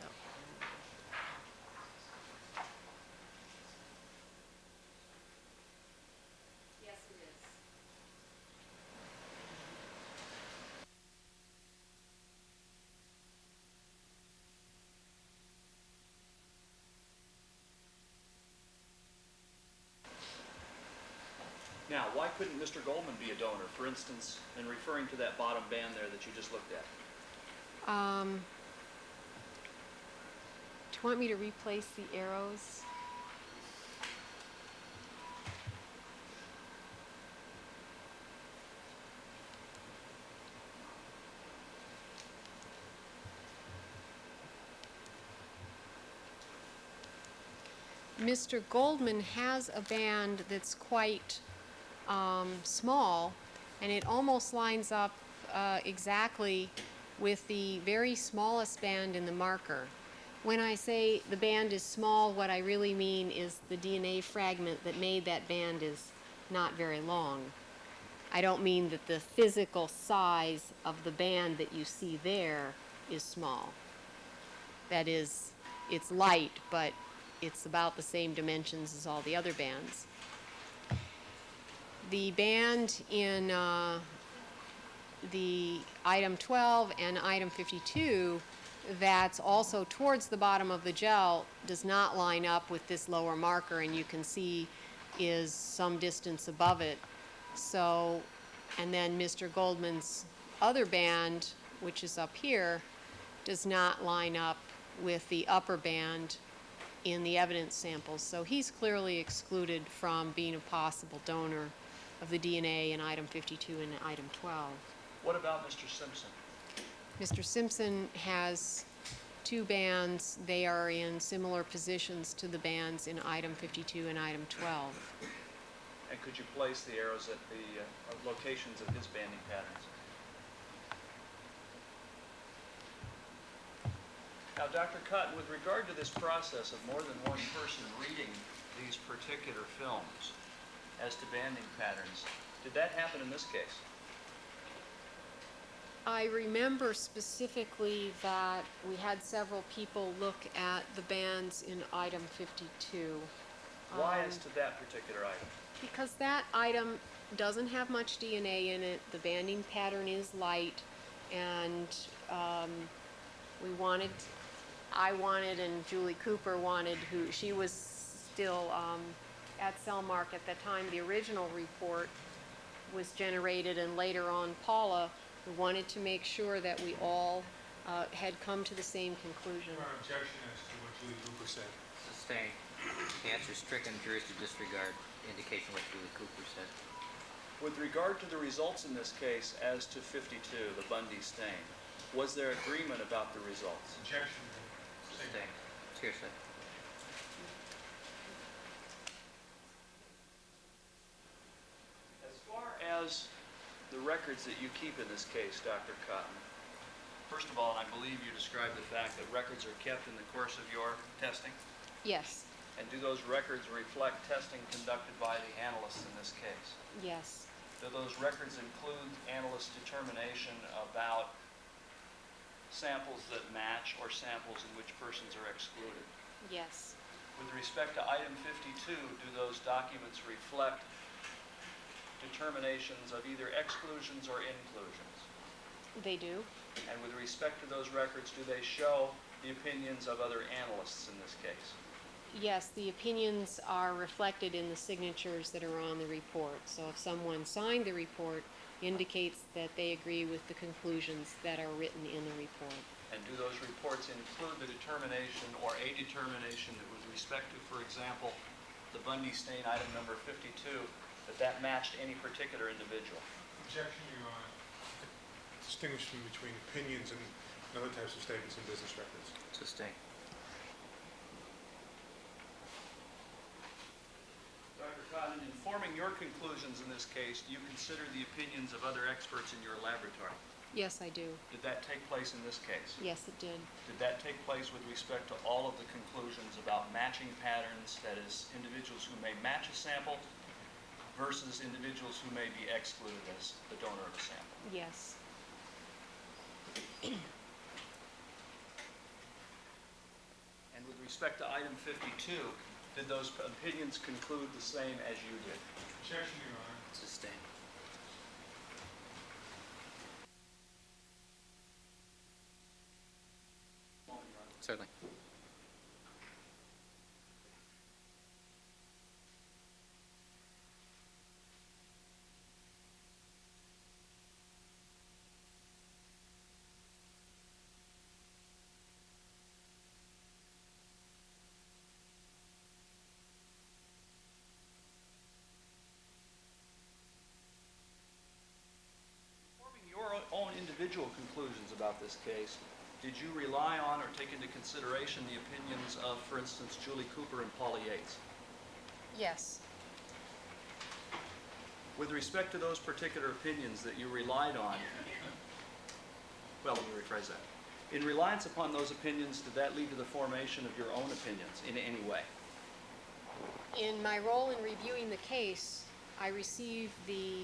So. Yes, it is. Now, why couldn't Mr. Goldman be a donor, for instance, in referring to that bottom band there that you just looked at? Do you want me to replace the arrows? Mr. Goldman has a band that's quite small, and it almost lines up exactly with the very smallest band in the marker. When I say the band is small, what I really mean is the DNA fragment that made that band is not very long. I don't mean that the physical size of the band that you see there is small. That is, it's light, but it's about the same dimensions as all the other bands. The band in the item 12 and item 52, that's also towards the bottom of the gel, does not line up with this lower marker, and you can see is some distance above it. So, and then Mr. Goldman's other band, which is up here, does not line up with the upper band in the evidence samples. So he's clearly excluded from being a possible donor of the DNA in item 52 and item 12. What about Mr. Simpson? Mr. Simpson has two bands. They are in similar positions to the bands in item 52 and item 12. And could you place the arrows at the locations of his banding patterns? Now, Dr. Cotton, with regard to this process of more than one person reading these particular films as to banding patterns, did that happen in this case? I remember specifically that we had several people look at the bands in item 52. Why as to that particular item? Because that item doesn't have much DNA in it, the banding pattern is light, and I wanted, and Julie Cooper wanted, she was still at Cellmark at the time the original report was generated, and later on Paula, we wanted to make sure that we all had come to the same conclusion. Our objection as to what Julie Cooper said. Sustained. The answer is stricken, juries to disregard indication of what Julie Cooper said. With regard to the results in this case as to 52, the Bundy stain, was there agreement about the results? Objection. Sustained. Seriously. As far as the records that you keep in this case, Dr. Cotton, first of all, and I believe you described the fact that records are kept in the course of your testing, Yes, and do those records reflect testing conducted by the analysts in this case? yes, Do those records include analyst determination about samples that match or samples in which persons are excluded? yes, With respect to item 52, do those documents reflect determinations of either exclusions or inclusions? they do. And with respect to those records, do they show the opinions of other analysts in this case? Yes, the opinions are reflected in the signatures that are on the report. So if someone signed the report, indicates that they agree with the conclusions that are written in the report. And do those reports include the determination or a determination that with respect to, for example, the Bundy stain item number 52, that matched any particular individual? Objection, Your Honor. Distinguishing between opinions and other types of statements in business records. Sustained. Dr. Cotton, in forming your conclusions in this case, do you consider the opinions of other experts in your laboratory? Yes, I do. Did that take place in this case? Yes, it did. Did that take place with respect to all of the conclusions about matching patterns, that is, individuals who may match a sample versus individuals who may be excluded as the donor of a sample? Yes. And with respect to item 52, did those opinions conclude the same as you did? Objection, Your Honor. Sustained. Certainly. Forming your own individual conclusions about this case, did you rely on or take into consideration the opinions of, for instance, Julie Cooper and Paula Yates? Yes. With respect to those particular opinions that you relied on, well, let me rephrase that. In reliance upon those opinions, did that lead to the formation of your own opinions in any way? In my role in reviewing the case, I received the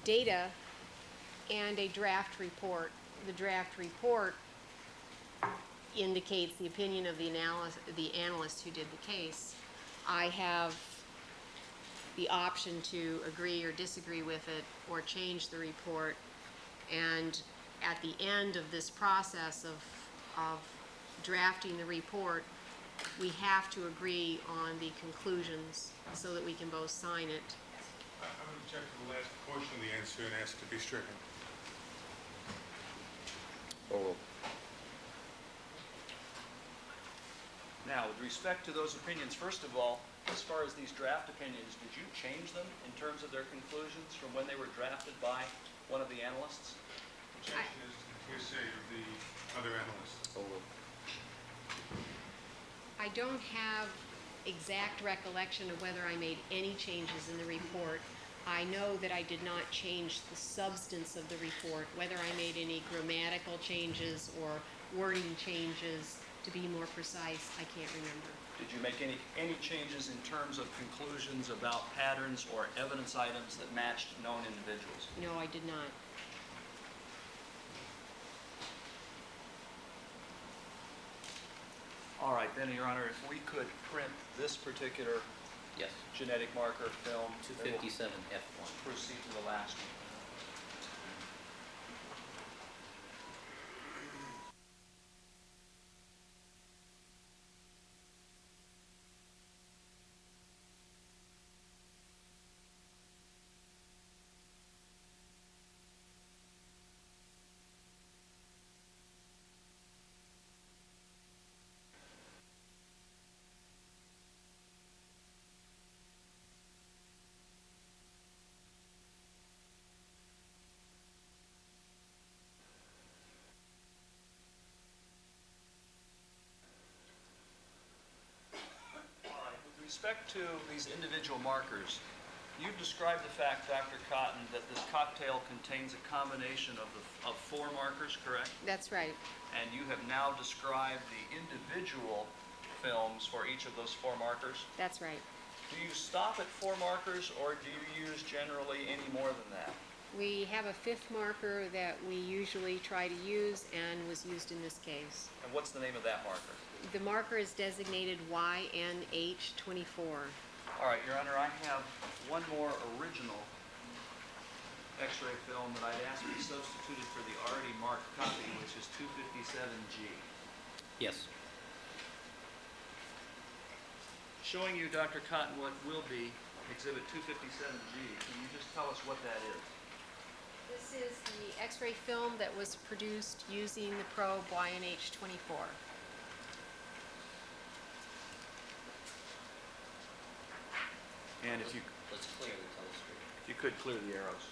data and a draft report. The draft report indicates the opinion of the analyst who did the case. I have the option to agree or disagree with it or change the report. And at the end of this process of drafting the report, we have to agree on the conclusions so that we can both sign it. I would object to the last portion of the answer and ask to be stricken. Now, with respect to those opinions, first of all, as far as these draft opinions, did you change them in terms of their conclusions from when they were drafted by one of the analysts? Objection is to the hearsay of the other analysts. I don't have exact recollection of whether I made any changes in the report. I know that I did not change the substance of the report, whether I made any grammatical changes or wording changes to be more precise, I can't remember. Did you make any changes in terms of conclusions about patterns or evidence items that matched known individuals? No, I did not. All right, then, Your Honor, if we could print this particular Yes, genetic marker film, then we'll 257F1. proceed to the last one. With respect to these individual markers, you've described the fact, Dr. Cotton, that this cocktail contains a combination of 4 markers, correct? That's right. And you have now described the individual films for each of those 4 markers. That's right. Do you stop at 4 markers, or do you use generally any more than that? We have a 5th marker that we usually try to use and was used in this case. And what's the name of that marker? The marker is designated YNH24. All right, Your Honor, I have one more original X-ray film that I'd ask be substituted for the already marked copy, which is 257G. Yes. Showing you, Dr. Cotton, what will be Exhibit 257G. Can you just tell us what that is? This is the X-ray film that was produced using the probe YNH24. And if you Let's clear the telescope. If you could clear the arrows.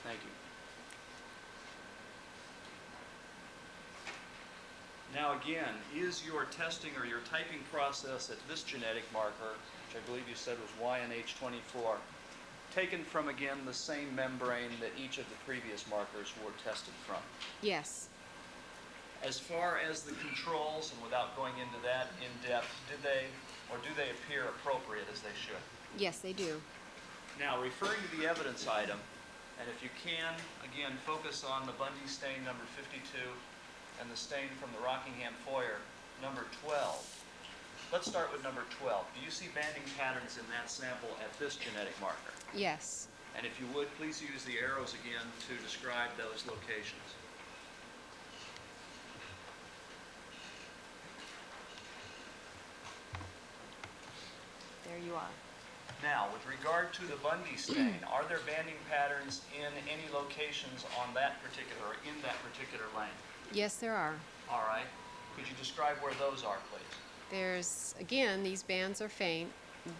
Thank you. Now again, is your testing or your typing process at this genetic marker, which I believe you said was YNH24, taken from again the same membrane that each of the previous markers were tested from? Yes. As far as the controls, and without going into that in depth, do they appear appropriate as they should? Yes, they do. Now, referring to the evidence item, and if you can, again, focus on the Bundy stain number 52 and the stain from the Rockingham foyer, number 12. Let's start with number 12. Do you see banding patterns in that sample at this genetic marker? Yes. And if you would, please use the arrows again to describe those locations. There you are. Now, with regard to the Bundy stain, are there banding patterns in any locations on that particular, or in that particular lane? Yes, there are. All right. Could you describe where those are, please? There's, again, these bands are faint.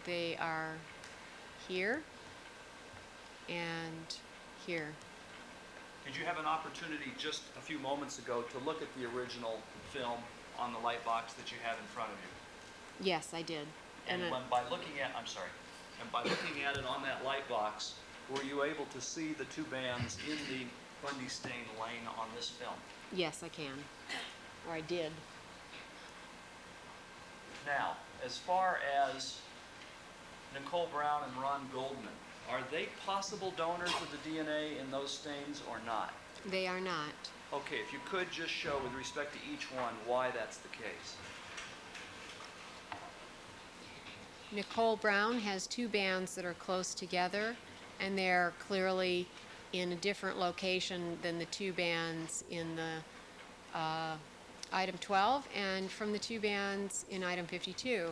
They are here and here. Did you have an opportunity just a few moments ago to look at the original film on the light box that you have in front of you? Yes, I did. And by looking at it on that light box, were you able to see the 2 bands in the Bundy stain lane on this film? Yes, I can. Or I did. Now, as far as Nicole Brown and Ron Goldman, are they possible donors of the DNA in those stains or not? They are not. Okay, if you could just show with respect to each one why that's the case. Nicole Brown has two bands that are close together, and they're clearly in a different location than the two bands in the item 12 and from the two bands in item 52.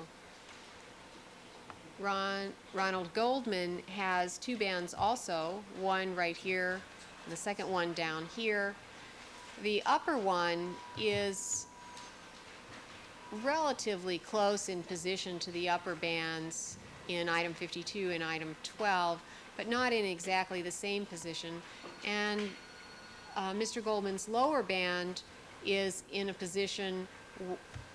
Ronald Goldman has two bands also, one right here and the second one down here. The upper one is relatively close in position to the upper bands in item 52 and item 12, but not in exactly the same position. And Mr. Goldman's lower band is in a position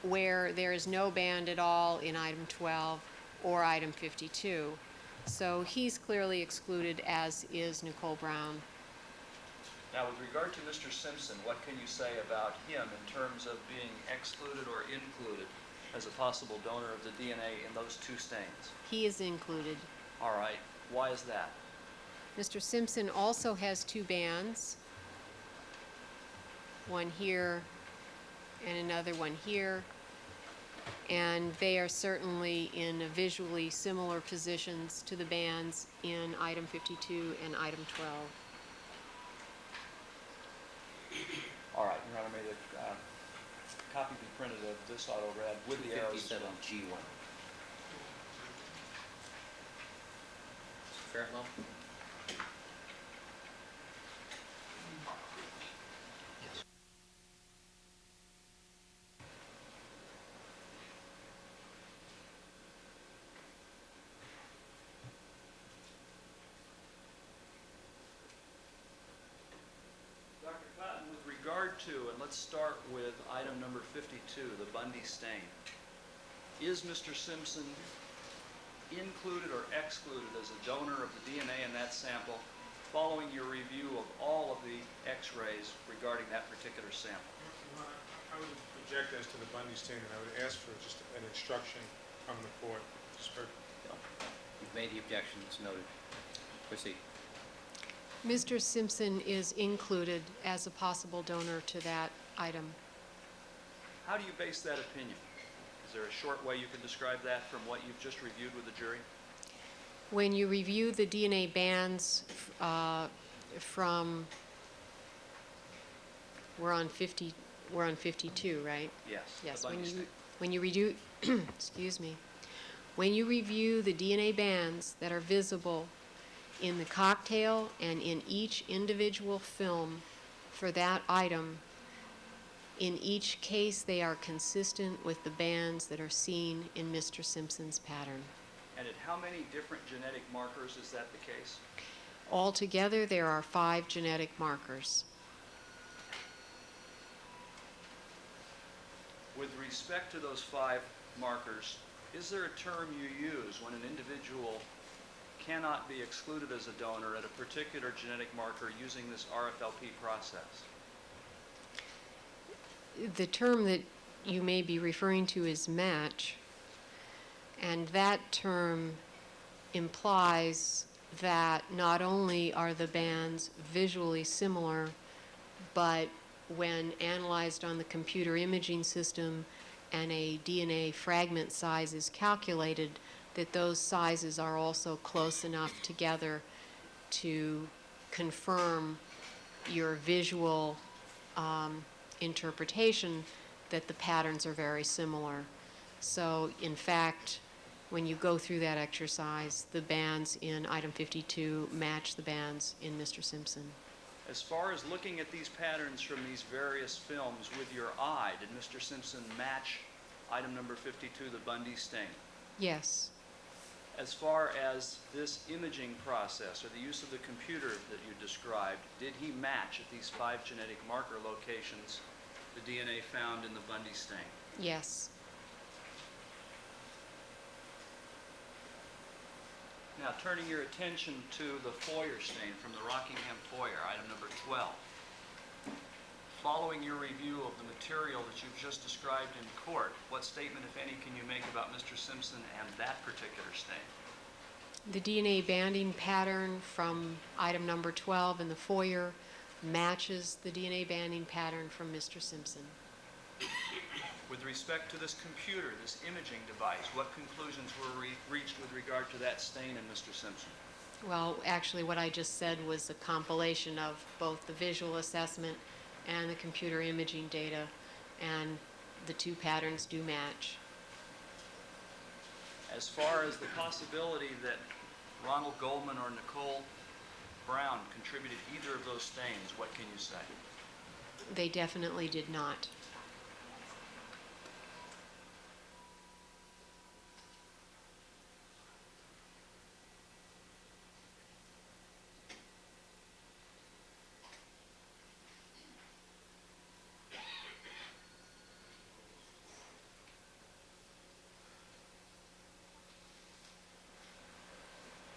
where there is no band at all in item 12 or item 52. So he's clearly excluded, as is Nicole Brown. Now, with regard to Mr. Simpson, what can you say about him in terms of being excluded or included as a possible donor of the DNA in those two stains? He is included. All right. Why is that? Mr. Simpson also has two bands, one here and another one here, and they are certainly in visually similar positions to the bands in item 52 and item 12. All right, Your Honor, may the copy be printed of this autorad with the arrows as well. 57G1. Fairwell? Dr. Cotton, with regard to, and let's start with item number 52, the Bundy stain. Is Mr. Simpson included or excluded as a donor of the DNA in that sample following your review of all of the x-rays regarding that particular sample? I would object as to the Bundy stain, and I would ask for just an instruction from the court. Just for You've made the objection, it's noted. Proceed. Mr. Simpson is included as a possible donor to that item. How do you base that opinion? Is there a short way you can describe that from what you've just reviewed with the jury? When you review the DNA bands from, we're on 52, right? Yes. Yes. The Bundy stain. When you redo, excuse me, when you review the DNA bands that are visible in the cocktail and in each individual film for that item, in each case they are consistent with the bands that are seen in Mr. Simpson's pattern. And at how many different genetic markers is that the case? Altogether, there are 5 genetic markers. With respect to those 5 markers, is there a term you use when an individual cannot be excluded as a donor at a particular genetic marker using this RFLP process? The term that you may be referring to is match, and that term implies that not only are the bands visually similar, but when analyzed on the computer imaging system and a DNA fragment size is calculated, that those sizes are also close enough together to confirm your visual interpretation that the patterns are very similar. So, in fact, when you go through that exercise, the bands in item 52 match the bands in Mr. Simpson. As far as looking at these patterns from these various films with your eye, did Mr. Simpson match item number 52, the Bundy stain? Yes. As far as this imaging process or the use of the computer that you described, did he match at these 5 genetic marker locations the DNA found in the Bundy stain? Yes. Now, turning your attention to the Foyer stain from the Rockingham Foyer, item number 12. Following your review of the material that you've just described in court, what statement, if any, can you make about Mr. Simpson and that particular stain? The DNA banding pattern from item number 12 in the Foyer matches the DNA banding pattern from Mr. Simpson. With respect to this computer, this imaging device, what conclusions were reached with regard to that stain in Mr. Simpson? Well, actually, what I just said was a compilation of both the visual assessment and the computer imaging data, and the two patterns do match. As far as the possibility that Ronald Goldman or Nicole Brown contributed either of those stains, what can you say? They definitely did not.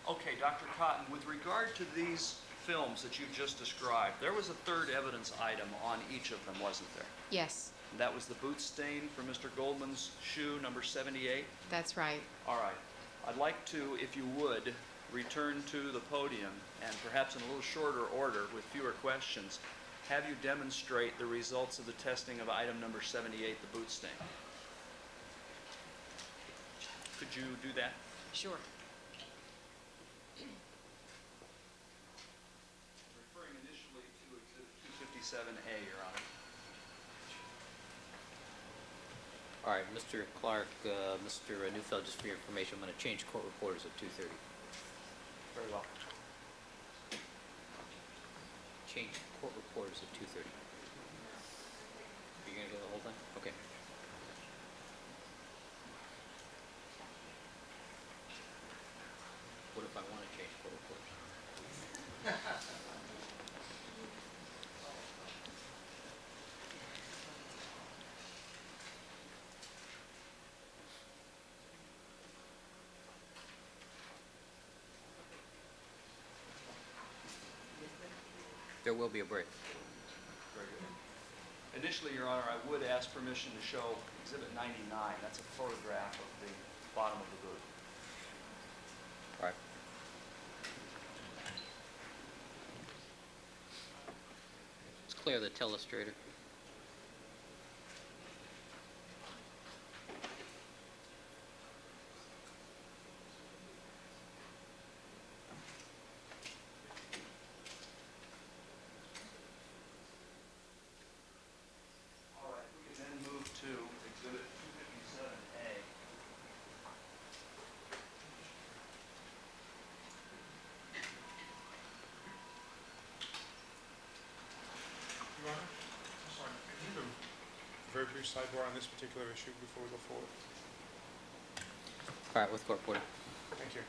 Okay, Dr. Cotton, with regard to these films that you just described, there was a third evidence item on each of them, wasn't there? Yes, That was the boot stain for Mr. Goldman's shoe, number 78? that's right. All right. I'd like to, if you would, return to the podium and perhaps in a little shorter order with fewer questions, have you demonstrate the results of the testing of item number 78, the boot stain. Could you do that? Sure. Referring initially to Exhibit 257A, Your Honor. All right, Mr. Clarke, Mr. Neufeld, just for your information, I'm going to change court reporters at 2:30. Very well. Change court reporters at 2:30. You're going to go the whole thing? Okay. What if I want to change court reporters? There will be a break. Very good. Initially, Your Honor, I would ask permission to show Exhibit 99. That's a photograph of the bottom of the boot. All right. Let's clear the telestrator. All right, we can then move to Exhibit 257A. Your Honor, I'm sorry, can you have a very brief sidebar on this particular issue before we go forward? All right, with court reporter. Thank you.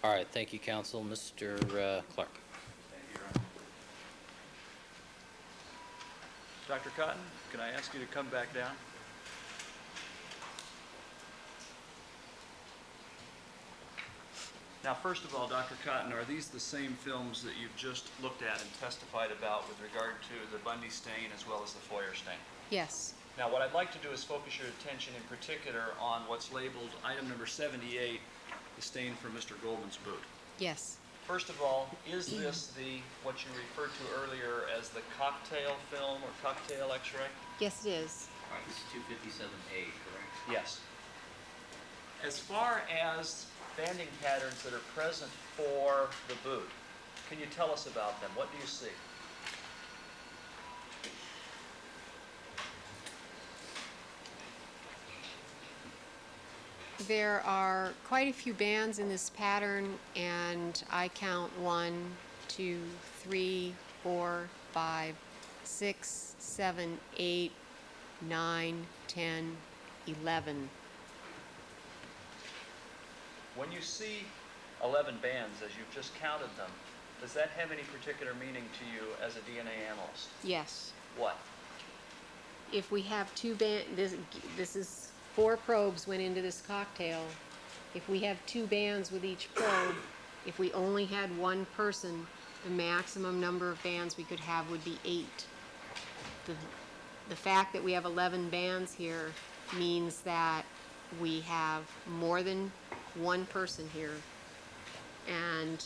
All right, thank you, counsel. Mr. Clarke. Thank you, Your Honor. Dr. Cotton, can I ask you to come back down? Now, first of all, Dr. Cotton, are these the same films that you've just looked at and testified about with regard to the Bundy stain as well as the Foyer stain? Yes. Now, what I'd like to do is focus your attention in particular on what's labeled item number 78, the stain from Mr. Goldman's boot. Yes. First of all, is this what you referred to earlier as the cocktail film or cocktail x-ray? Yes, it is. All right, this is 257A, correct? Yes. As far as banding patterns that are present for the boot, can you tell us about them? What do you see? There are quite a few bands in this pattern, and I count 1, 2, 3, 4, 5, 6, 7, 8, 9, 10, 11. When you see 11 bands, as you've just counted them, does that have any particular meaning to you as a DNA analyst? Yes. What? If we have two this is 4 probes went into this cocktail. If we have 2 bands with each probe, if we only had 1 person, the maximum number of bands we could have would be 8. The fact that we have 11 bands here means that we have more than 1 person here, and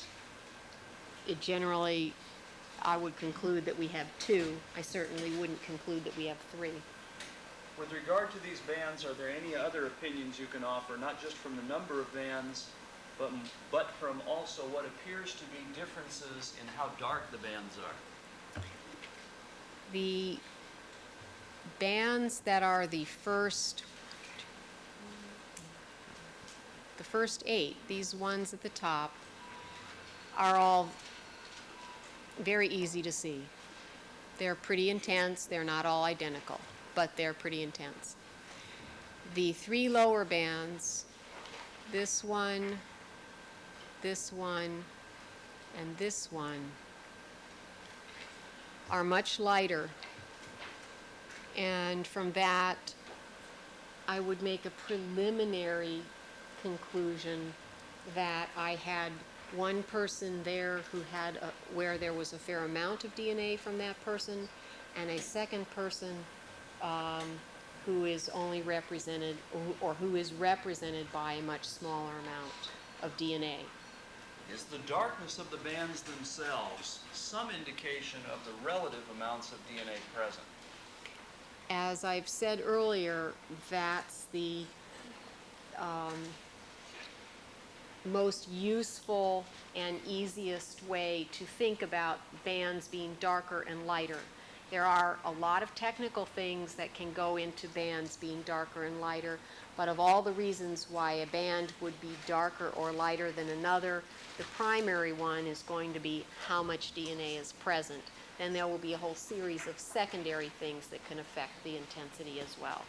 it generally, I would conclude that we have 2. I certainly wouldn't conclude that we have 3. With regard to these bands, are there any other opinions you can offer, not just from the number of bands, but from also what appears to be differences in how dark the bands are? The bands that are the first 8, these ones at the top, are all very easy to see. They're pretty intense. They're not all identical, but they're pretty intense. The 3 lower bands, this one, and this one, are much lighter. And from that, I would make a preliminary conclusion that I had 1 person there who had where there was a fair amount of DNA from that person, and a second person who is only represented, or who is represented by a much smaller amount of DNA. Is the darkness of the bands themselves some indication of the relative amounts of DNA present? As I've said earlier, that's the most useful and easiest way to think about bands being darker and lighter. There are a lot of technical things that can go into bands being darker and lighter, but of all the reasons why a band would be darker or lighter than another, the primary one is going to be how much DNA is present. Then there will be a whole series of secondary things that can affect the intensity as well.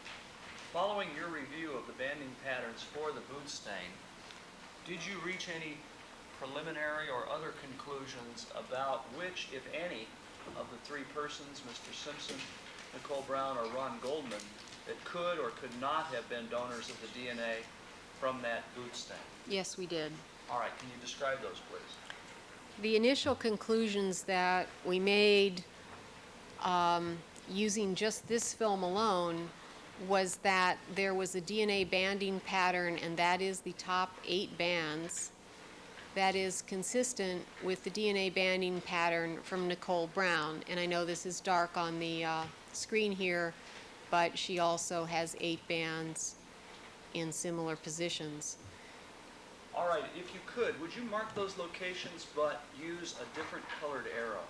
Following your review of the banding patterns for the boot stain, did you reach any preliminary or other conclusions about which, if any, of the 3 persons, Mr. Simpson, Nicole Brown, or Ron Goldman, that could or could not have been donors of the DNA from that boot stain? Yes, we did. All right, can you describe those, please? The initial conclusions that we made using just this film alone was that there was a DNA banding pattern, and that is the top 8 bands, that is consistent with the DNA banding pattern from Nicole Brown. And I know this is dark on the screen here, but she also has 8 bands in similar positions. All right, if you could, would you mark those locations but use a different colored arrow?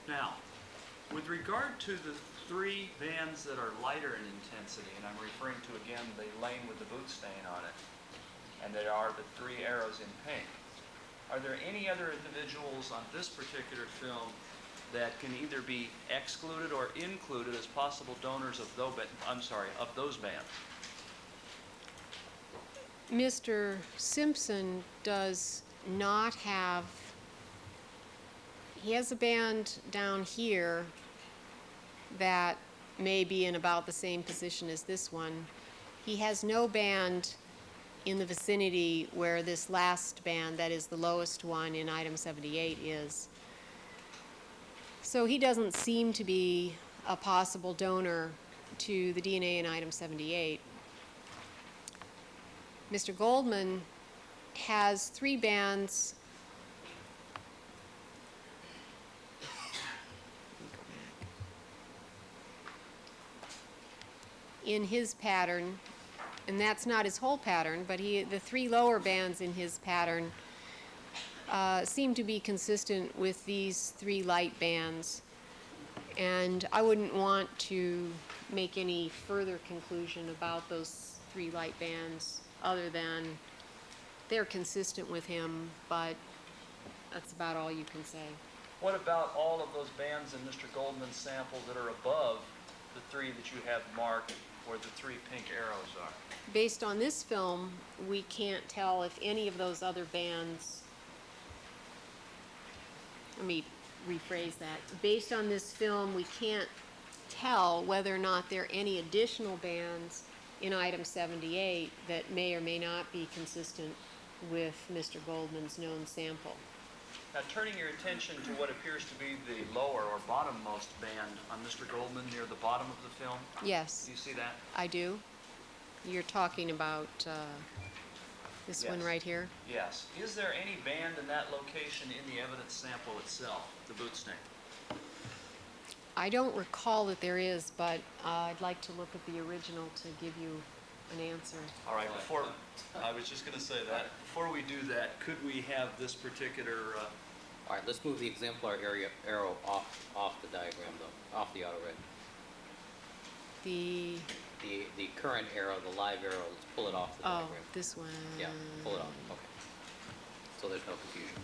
Now, with regard to the three bands that are lighter in intensity, and I'm referring to, again, the lane with the boot stain on it, and they are the three arrows in pink, are there any other individuals on this particular film that can either be excluded or included as possible donors of those bands? Mr. Simpson does not have, he has a band down here that may be in about the same position as this one. He has no band in the vicinity where this last band, that is the lowest one in item 78, is. So he doesn't seem to be a possible donor to the DNA in item 78. Mr. Goldman has three bands in his pattern, and that's not his whole pattern, but the three lower bands in his pattern seem to be consistent with these three light bands. And I wouldn't want to make any further conclusion about those three light bands other than they're consistent with him, but that's about all you can say. What about all of those bands in Mr. Goldman's sample that are above the three that you have marked where the three pink arrows are? Based on this film, we can't tell if any of those other bands, let me rephrase that. Based on this film, we can't tell whether or not there are any additional bands in item 78 that may or may not be consistent with Mr. Goldman's known sample. Now, turning your attention to what appears to be the lower or bottommost band on Mr. Goldman near the bottom of the film. Yes, Do you see that? I do. You're talking about this one Yes. right here? Yes. Is there any band in that location in the evidence sample itself, the boot stain? I don't recall that there is, but I'd like to look at the original to give you an answer. All right, I was just going to say that. Before we do that, could we have this particular, All right, let's move the exemplar arrow off the diagram, though, off the autorad. The, The current arrow, the live arrow, let's pull it off the oh, diagram. this one. Yeah, pull it off, okay. So there's no confusion.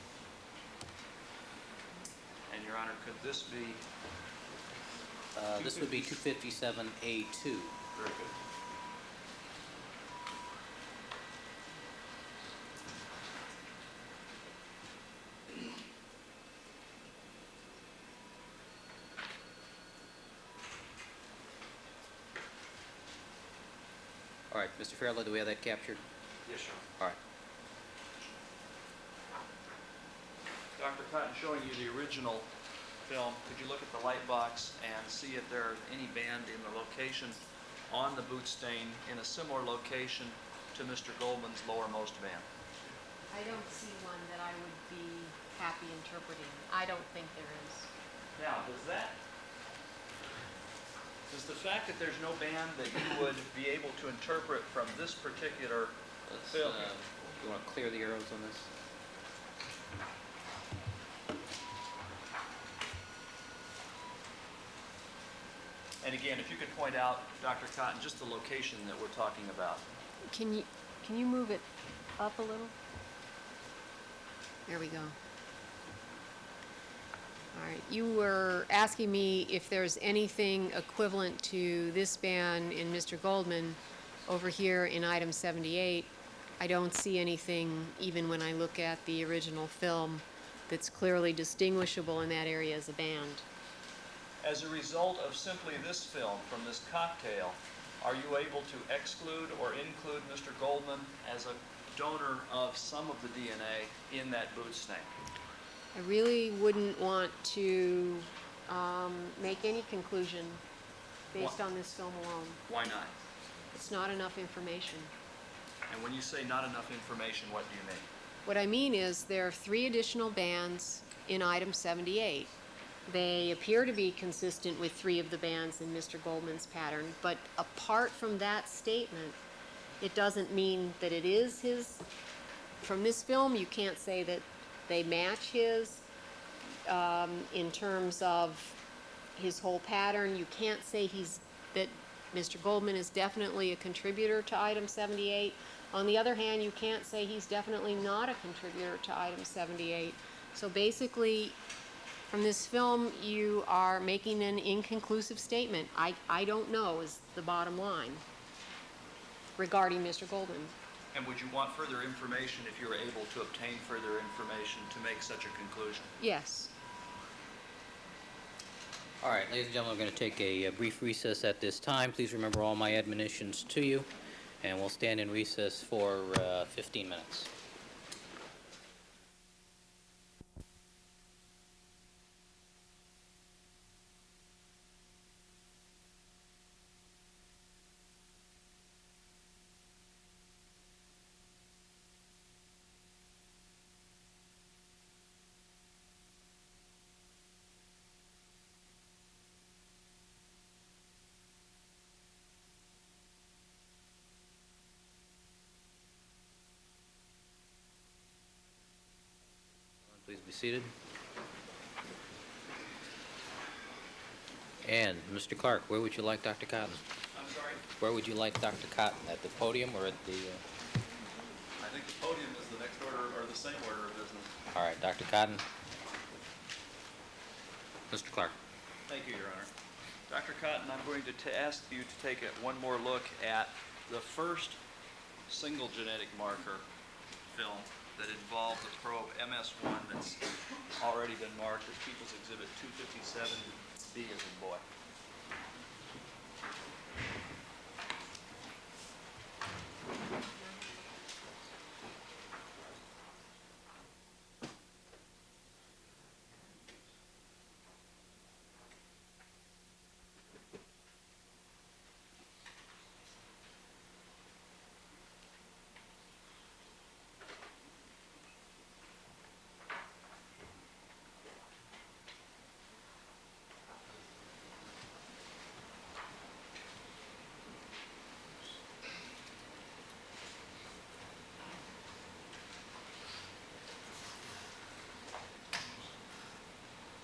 and Your Honor, could this be? This would be 257A2. Very good. All right, Mr. Fairley, do we have that captured? Yes, sir. All right. Dr. Cotton, showing you the original film, could you look at the light box and see if there are any band in the location on the boot stain in a similar location to Mr. Goldman's lowermost band? I don't see one that I would be happy interpreting. I don't think there is. Now, does the fact that there's no band that you would be able to interpret from this particular Let's, film? you want to clear the arrows on this? And again, if you could point out, Dr. Cotton, just the location that we're talking about. Can you move it up a little? There we go. All right, you were asking me if there's anything equivalent to this band in Mr. Goldman over here in item 78. I don't see anything, even when I look at the original film, that's clearly distinguishable in that area as a band. As a result of simply this film from this cocktail, are you able to exclude or include Mr. Goldman as a donor of some of the DNA in that boot stain? I really wouldn't want to make any conclusion based on this film alone. Why not? It's not enough information. And when you say not enough information, what do you mean? What I mean is there are 3 additional bands in item 78. They appear to be consistent with 3 of the bands in Mr. Goldman's pattern, but apart from that statement, it doesn't mean that it is his. From this film, you can't say that they match his. in terms of his whole pattern. You can't say that Mr. Goldman is definitely a contributor to item 78. On the other hand, you can't say he's definitely not a contributor to item 78. So basically, from this film, you are making an inconclusive statement. I don't know is the bottom line regarding Mr. Goldman. And would you want further information if you were able to obtain further information to make such a conclusion? Yes. All right, ladies and gentlemen, we're going to take a brief recess at this time. Please remember all my admonitions to you, and we'll stand in recess for 15 minutes. Please be seated. And Mr. Clarke, where would you like Dr. Cotton? I'm sorry? Where would you like Dr. Cotton? At the podium or at the... I think the podium is the next order, or the same order of business. All right, Dr. Cotton. Mr. Clarke. Thank you, Your Honor. Dr. Cotton, I'm going to ask you to take one more look at the first single genetic marker film that involved the probe MS1 that's already been marked as People's Exhibit 257B as in boy.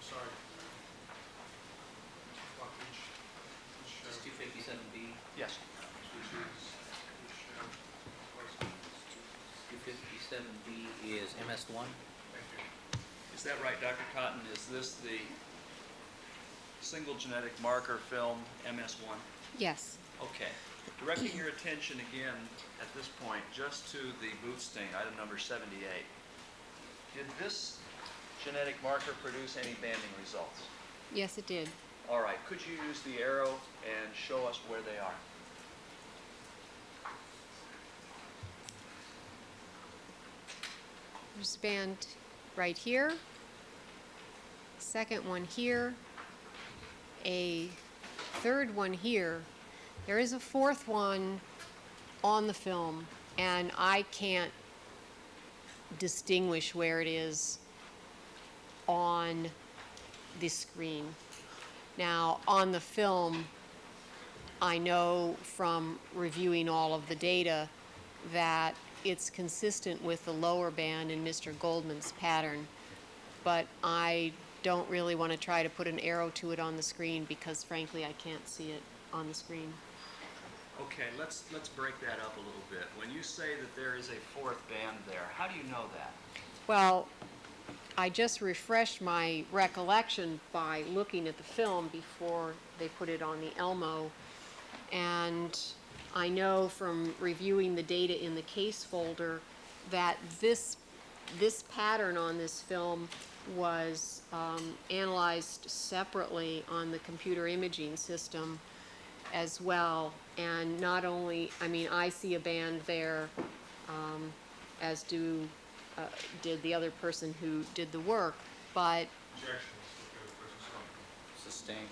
Sorry. Well, which, 257B. Yes. which was, 257B is MS1. thank you. Is that right, Dr. Cotton? Is this the single genetic marker film MS1? Yes. Okay. Directing your attention again at this point just to the boot stain, item number 78. Did this genetic marker produce any banding results? Yes, it did. All right. Could you use the arrow and show us where they are? There's a band right here. Second one here. A third one here. There is a fourth one on the film, and I can't distinguish where it is on the screen. Now, on the film, I know from reviewing all of the data that it's consistent with the lower band in Mr. Goldman's pattern, but I don't really want to try to put an arrow to it on the screen because, frankly, I can't see it on the screen. Okay, let's break that up a little bit. When you say that there is a fourth band there, how do you know that? Well, I just refreshed my recollection by looking at the film before they put it on the Elmo, and I know from reviewing the data in the case folder that this pattern on this film was analyzed separately on the computer imaging system as well. And not only, I mean, I see a band there, as did the other person who did the work, but Objections, because it wasn't so. Sustained.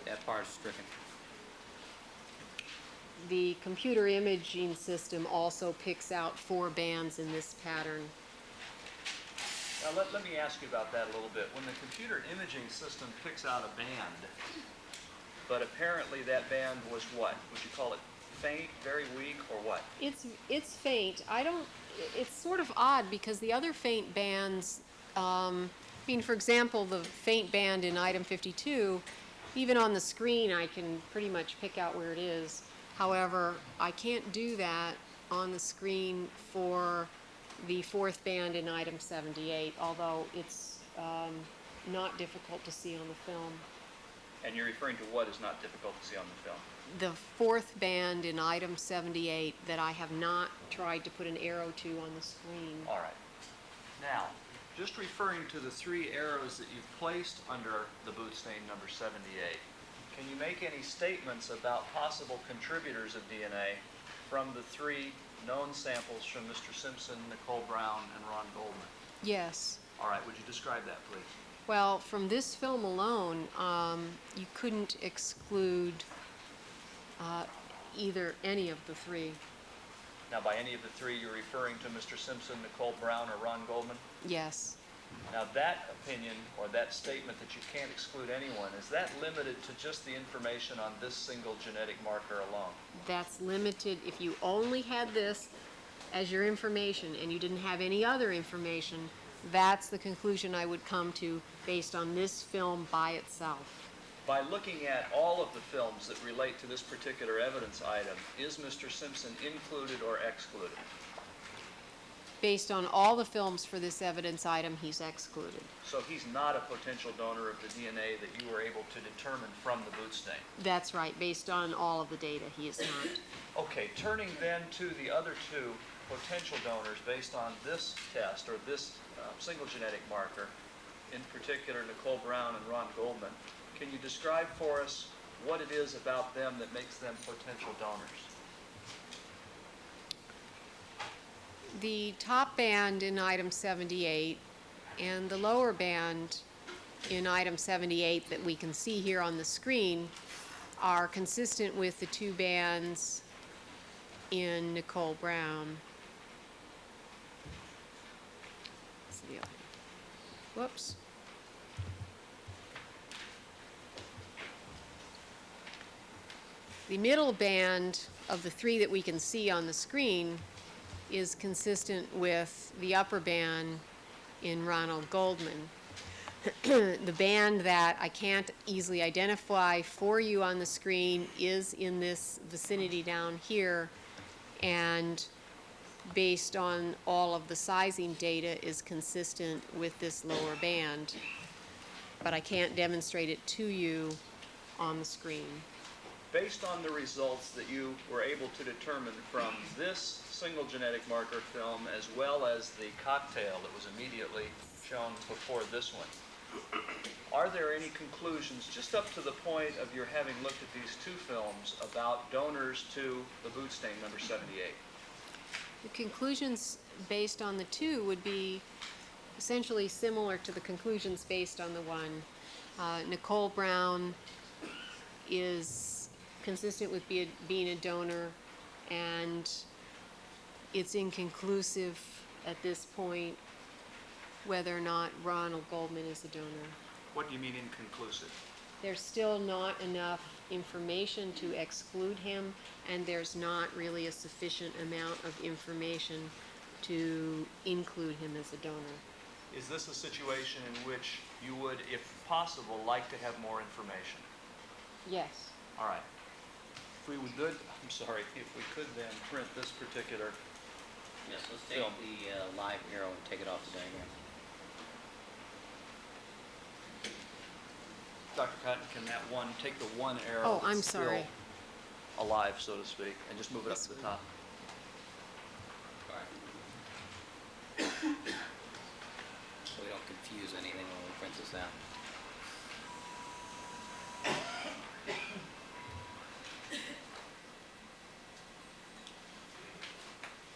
That part is stricken. the computer imaging system also picks out 4 bands in this pattern. Now, let me ask you about that a little bit. When the computer imaging system picks out a band, but apparently that band was what? Would you call it faint, very weak, or what? It's faint. It's sort of odd because the other faint bands mean, for example, the faint band in item 52, even on the screen, I can pretty much pick out where it is. However, I can't do that on the screen for the fourth band in item 78, although it's not difficult to see on the film. And you're referring to what is not difficult to see on the film? The fourth band in item 78 that I have not tried to put an arrow to on the screen. All right. Now, just referring to the 3 arrows that you've placed under the boot stain number 78, can you make any statements about possible contributors of DNA from the 3 known samples from Mr. Simpson, Nicole Brown, and Ron Goldman? Yes. All right, would you describe that, please? Well, from this film alone, you couldn't exclude any of the 3. Now, by any of the 3, you're referring to Mr. Simpson, Nicole Brown, or Ron Goldman? Yes. Now, that opinion, or that statement that you can't exclude anyone, is that limited to just the information on this single genetic marker alone? That's limited. If you only had this as your information and you didn't have any other information, that's the conclusion I would come to based on this film by itself. By looking at all of the films that relate to this particular evidence item, is Mr. Simpson included or excluded? Based on all the films for this evidence item, he's excluded. So he's not a potential donor of the DNA that you were able to determine from the boot stain? That's right. Based on all of the data, he is not. Okay, turning then to the other 2 potential donors based on this test, or this single genetic marker, in particular Nicole Brown and Ron Goldman, can you describe for us what it is about them that makes them potential donors? The top band in item 78 and the lower band in item 78 that we can see here on the screen are consistent with the 2 bands in Nicole Brown. Let's see. Whoops. The middle band of the 3 that we can see on the screen is consistent with the upper band in Ronald Goldman. The band that I can't easily identify for you on the screen is in this vicinity down here, and based on all of the sizing data is consistent with this lower band, but I can't demonstrate it to you on the screen. Based on the results that you were able to determine from this single genetic marker film, as well as the cocktail that was immediately shown before this one, are there any conclusions, just up to the point of your having looked at these 2 films, about donors to the boot stain number 78? The conclusions based on the 2 would be essentially similar to the conclusions based on the 1. Nicole Brown is consistent with being a donor, and it's inconclusive at this point whether or not Ronald Goldman is a donor. What do you mean inconclusive? There's still not enough information to exclude him, and there's not really a sufficient amount of information to include him as a donor. Is this a situation in which you would, if possible, like to have more information? Yes. All right. If we would, if we could then print this particular Yes, let's take film. the live arrow and take it off the diagram. Dr. Cotton, can that one, take the 1 arrow Oh, I'm that's still sorry. alive, so to speak, and just move it up This to the one. top? So we don't confuse anything when we print this out.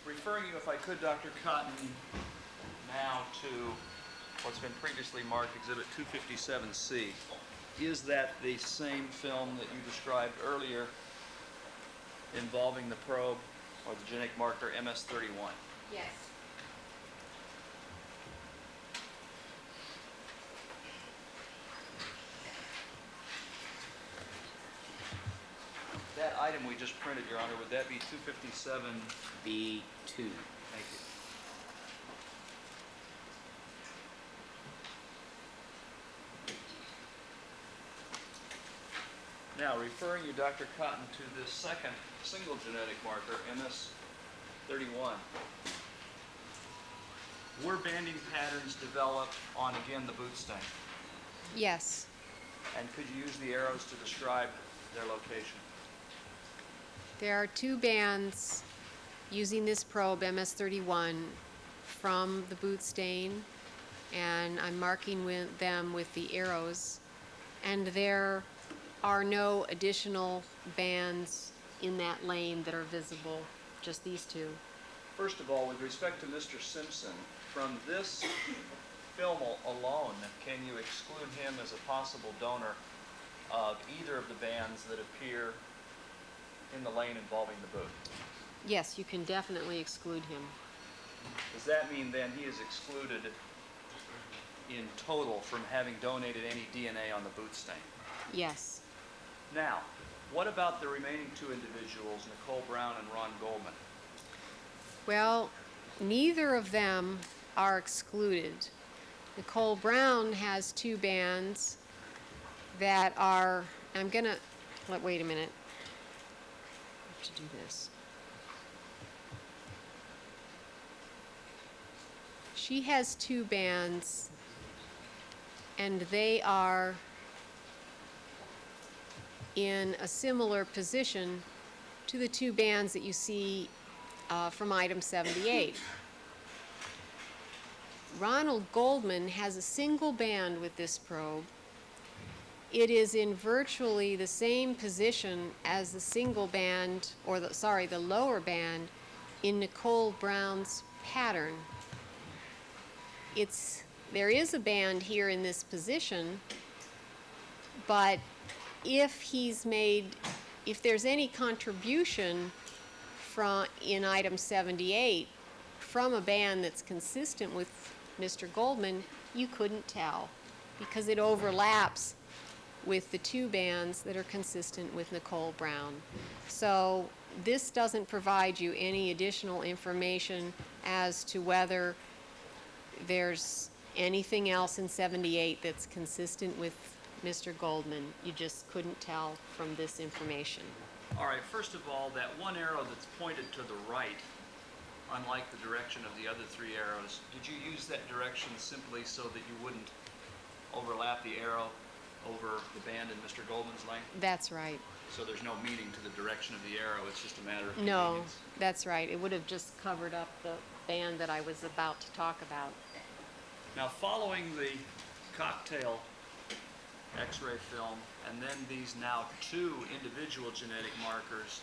Referring you, if I could, Dr. Cotton, now to what's been previously marked Exhibit 257C. Is that the same film that you described earlier involving the probe or the genetic marker MS31? Yes. That item we just printed, Your Honor, would that be 257? B2. Thank you. Now, referring you, Dr. Cotton, to this second single genetic marker, MS31. Were banding patterns developed on, again, the boot stain? Yes. And could you use the arrows to describe their location? There are two bands using this probe, MS31, from the boot stain, and I'm marking them with the arrows. And there are no additional bands in that lane that are visible, just these two. First of all, with respect to Mr. Simpson, from this film alone, can you exclude him as a possible donor of either of the bands that appear in the lane involving the boot? Yes, you can definitely exclude him. Does that mean then he is excluded in total from having donated any DNA on the boot stain? Yes. Now, what about the remaining two individuals, Nicole Brown and Ron Goldman? Well, neither of them are excluded. Nicole Brown has two bands that are, wait a minute. I have to do this. She has two bands, and they are in a similar position to the two bands that you see from item 78. Ronald Goldman has a single band with this probe. It is in virtually the same position as the single band, or the lower band in Nicole Brown's pattern. There is a band here in this position, but if there's any contribution in item 78 from a band that's consistent with Mr. Goldman, you couldn't tell because it overlaps with the two bands that are consistent with Nicole Brown. So this doesn't provide you any additional information as to whether there's anything else in 78 that's consistent with Mr. Goldman. You just couldn't tell from this information. All right, first of all, that one arrow that's pointed to the right, unlike the direction of the other three arrows, did you use that direction simply so that you wouldn't overlap the arrow over the band in Mr. Goldman's lane? That's right. So there's no meaning to the direction of the arrow, it's just a matter of No, convenience? that's right. It would have just covered up the band that I was about to talk about. Now, following the cocktail X-ray film, and then these now two individual genetic markers,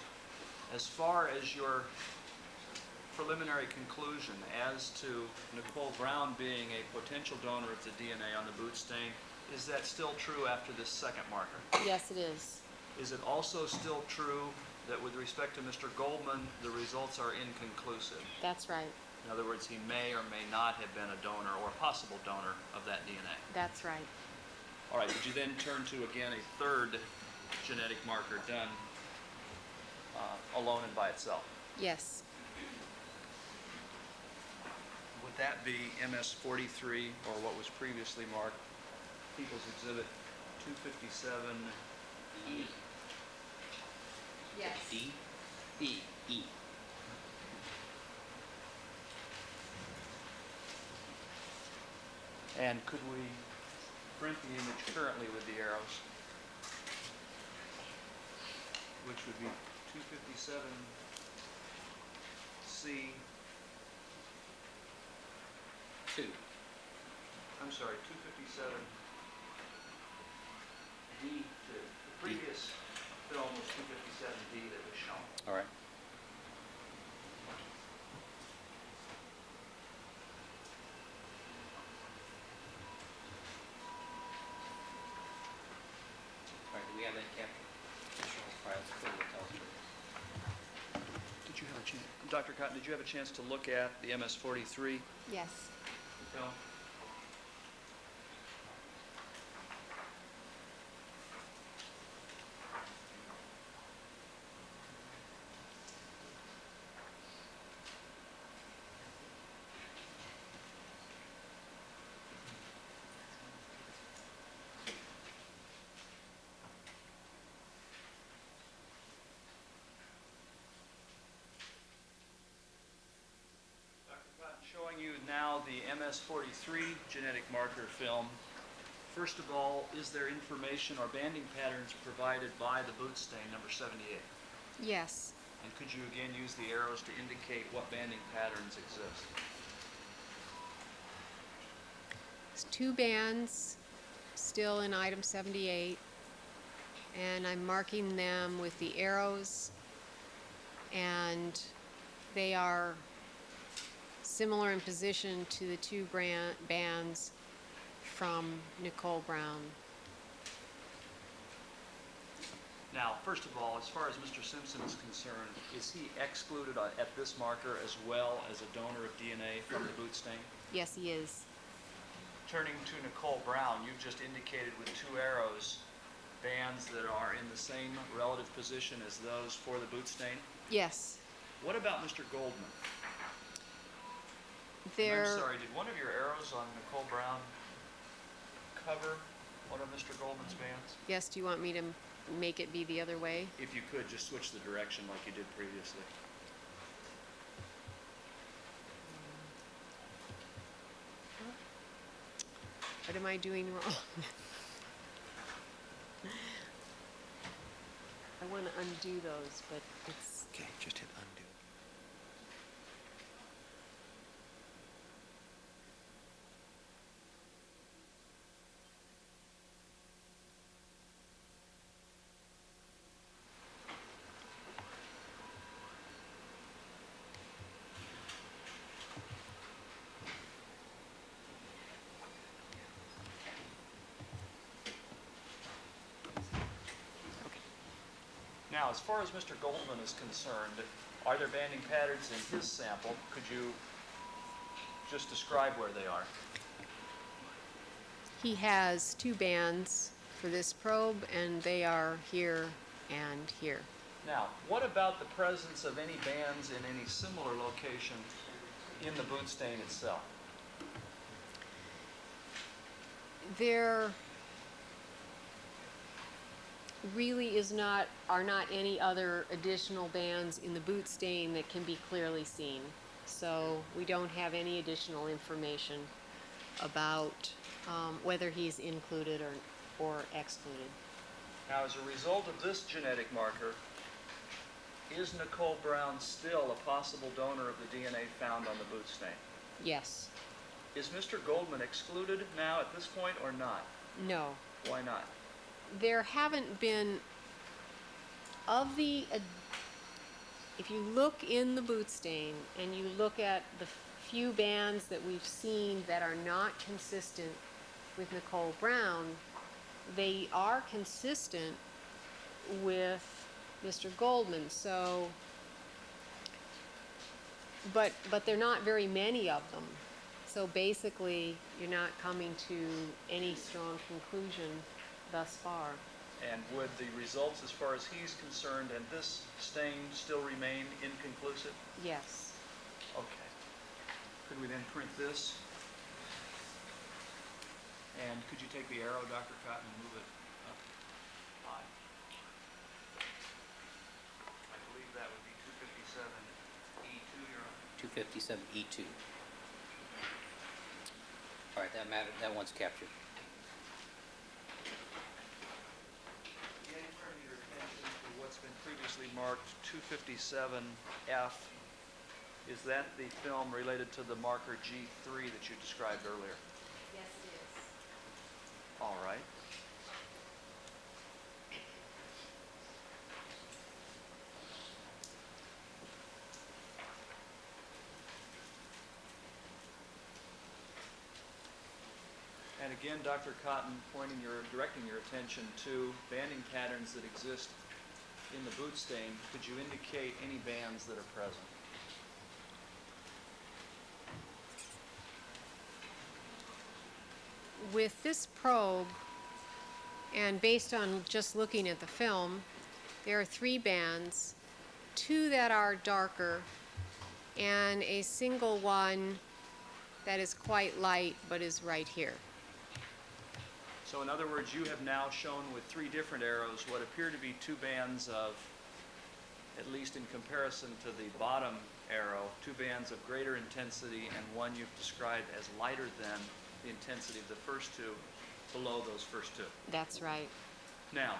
as far as your preliminary conclusion as to Nicole Brown being a potential donor of the DNA on the boot stain, is that still true after this second marker? Yes, it is. Is it also still true that with respect to Mr. Goldman, the results are inconclusive? That's right. In other words, he may or may not have been a donor or a possible donor of that DNA. That's right. All right, did you then turn to, again, a third genetic marker done alone and by itself? Yes. Would that be MS43, or what was previously marked People's Exhibit 257E? Yes. D? E. E. And could we print the image currently with the arrows? Which would be 257C. 2. I'm sorry, 257D2. The previous film was 257D that was shown. All right. All right, do we have that capture? All right, let's clear the telescope. Did you have a chance, Dr. Cotton, did you have a chance to look at the MS43 Yes. film? MS-43 genetic marker film. First of all, is there information or banding patterns provided by the boot stain number 78? Yes. And could you again use the arrows to indicate what banding patterns exist? It's 2 bands still in item 78, and I'm marking them with the arrows, and they are similar in position to the 2 bands from Nicole Brown. Now, first of all, as far as Mr. Simpson is concerned, is he excluded at this marker as well as a donor of DNA from the boot stain? Yes, he is. Turning to Nicole Brown, you've just indicated with 2 arrows bands that are in the same relative position as those for the boot stain. Yes. What about Mr. Goldman? There. I'm sorry, did one of your arrows on Nicole Brown cover one of Mr. Goldman's bands? Yes, do you want me to make it be the other way? If you could, just switch the direction like you did previously. What am I doing wrong? I want to undo those, but it's... Okay, just hit undo. Now, as far as Mr. Goldman is concerned, are there banding patterns in his sample? Could you just describe where they are? He has 2 bands for this probe, and they are here and here. Now, what about the presence of any bands in any similar location in the boot stain itself? There really are not any other additional bands in the boot stain that can be clearly seen. So we don't have any additional information about whether he's included or excluded. Now, as a result of this genetic marker, is Nicole Brown still a possible donor of the DNA found on the boot stain? Yes. Is Mr. Goldman excluded now at this point or not? No. Why not? There haven't been, if you look in the boot stain and you look at the few bands that we've seen that are not consistent with Nicole Brown, they are consistent with Mr. Goldman. So, but they're not very many of them. So basically, you're not coming to any strong conclusion thus far. And would the results as far as he's concerned and this stain still remain inconclusive? Yes. Okay. Could we then print this? And could you take the arrow, Dr. Cotton, and move it up high? I believe that would be 257E2, Your Honor. 257E2. All right, that one's captured. Again, turning your attention to what's been previously marked 257F. Is that the film related to the marker G3 that you described earlier? Yes, it is. All right. And again, Dr. Cotton, directing your attention to banding patterns that exist in the boot stain, could you indicate any bands that are present? With this probe, and based on just looking at the film, there are 3 bands, 2 that are darker, and a single one that is quite light but is right here. So in other words, you have now shown with 3 different arrows what appear to be 2 bands of at least in comparison to the bottom arrow, two bands of greater intensity and one you've described as lighter than the intensity of the first two below those first two. That's right. Now,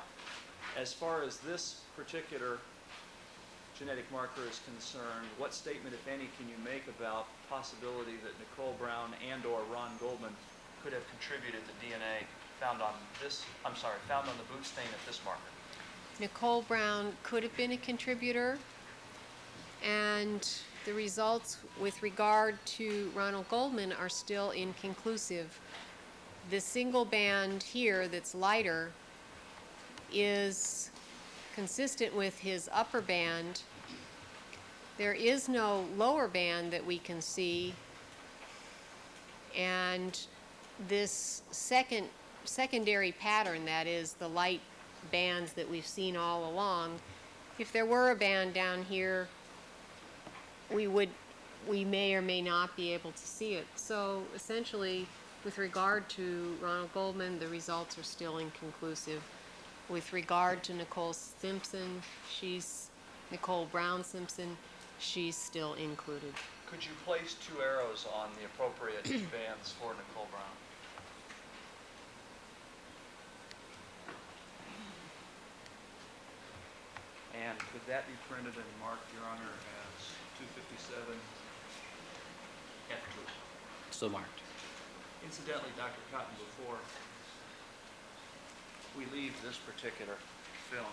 as far as this particular genetic marker is concerned, what statement, if any, can you make about the possibility that Nicole Brown and/or Ron Goldman could have contributed the DNA found on the boot stain at this marker? Nicole Brown could have been a contributor, and the results with regard to Ronald Goldman are still inconclusive. The single band here that's lighter is consistent with his upper band. There is no lower band that we can see, and this secondary pattern, that is the light bands that we've seen all along, if there were a band down here, we may or may not be able to see it. So essentially, with regard to Ronald Goldman, the results are still inconclusive. With regard to Nicole Brown Simpson, she's still included. Could you place two arrows on the appropriate bands for Nicole Brown? And could that be printed and marked, Your Honor, as 257 F2? So marked. Incidentally, Dr. Cotton, before we leave this particular film,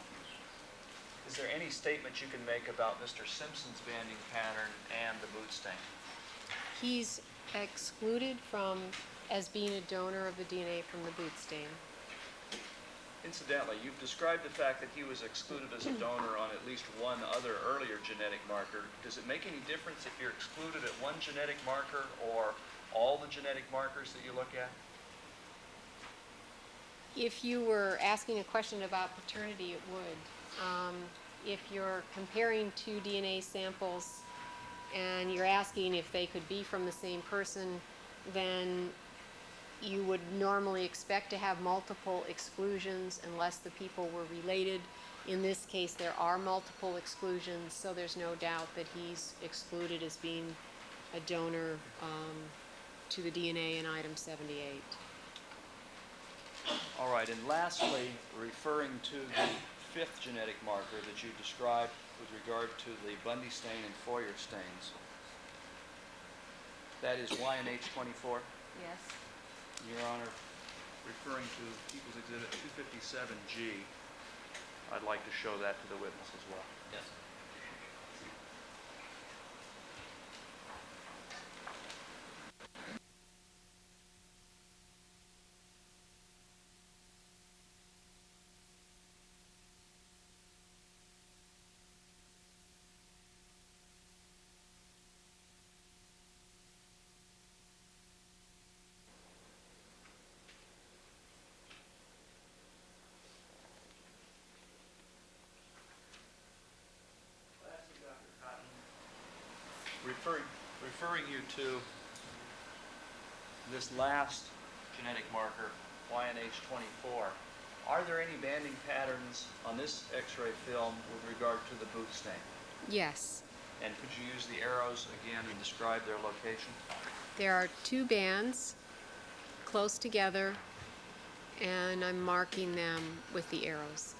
is there any statement you can make about Mr. Simpson's banding pattern and the boot stain? He's excluded from as being a donor of the DNA from the boot stain. Incidentally, you've described the fact that he was excluded as a donor on at least one other earlier genetic marker. Does it make any difference if you're excluded at one genetic marker or all the genetic markers that you look at? If you were asking a question about paternity, it would. If you're comparing two DNA samples and you're asking if they could be from the same person, then you would normally expect to have multiple exclusions unless the people were related. In this case, there are multiple exclusions, so there's no doubt that he's excluded as being a donor to the DNA in item 78. All right, and lastly, referring to the fifth genetic marker that you described with regard to the Bundy stain and Foyer stains, that is YNH24. Yes. Your Honor, referring to People's Exhibit 257G, I'd like to show that to the witness as well. Yes. Lastly, Dr. Cotton, referring you to this last genetic marker, YNH24, are there any banding patterns on this X-ray film with regard to the boot stain? Yes. And could you use the arrows again and describe their location? There are two bands close together, and I'm marking them with the arrows.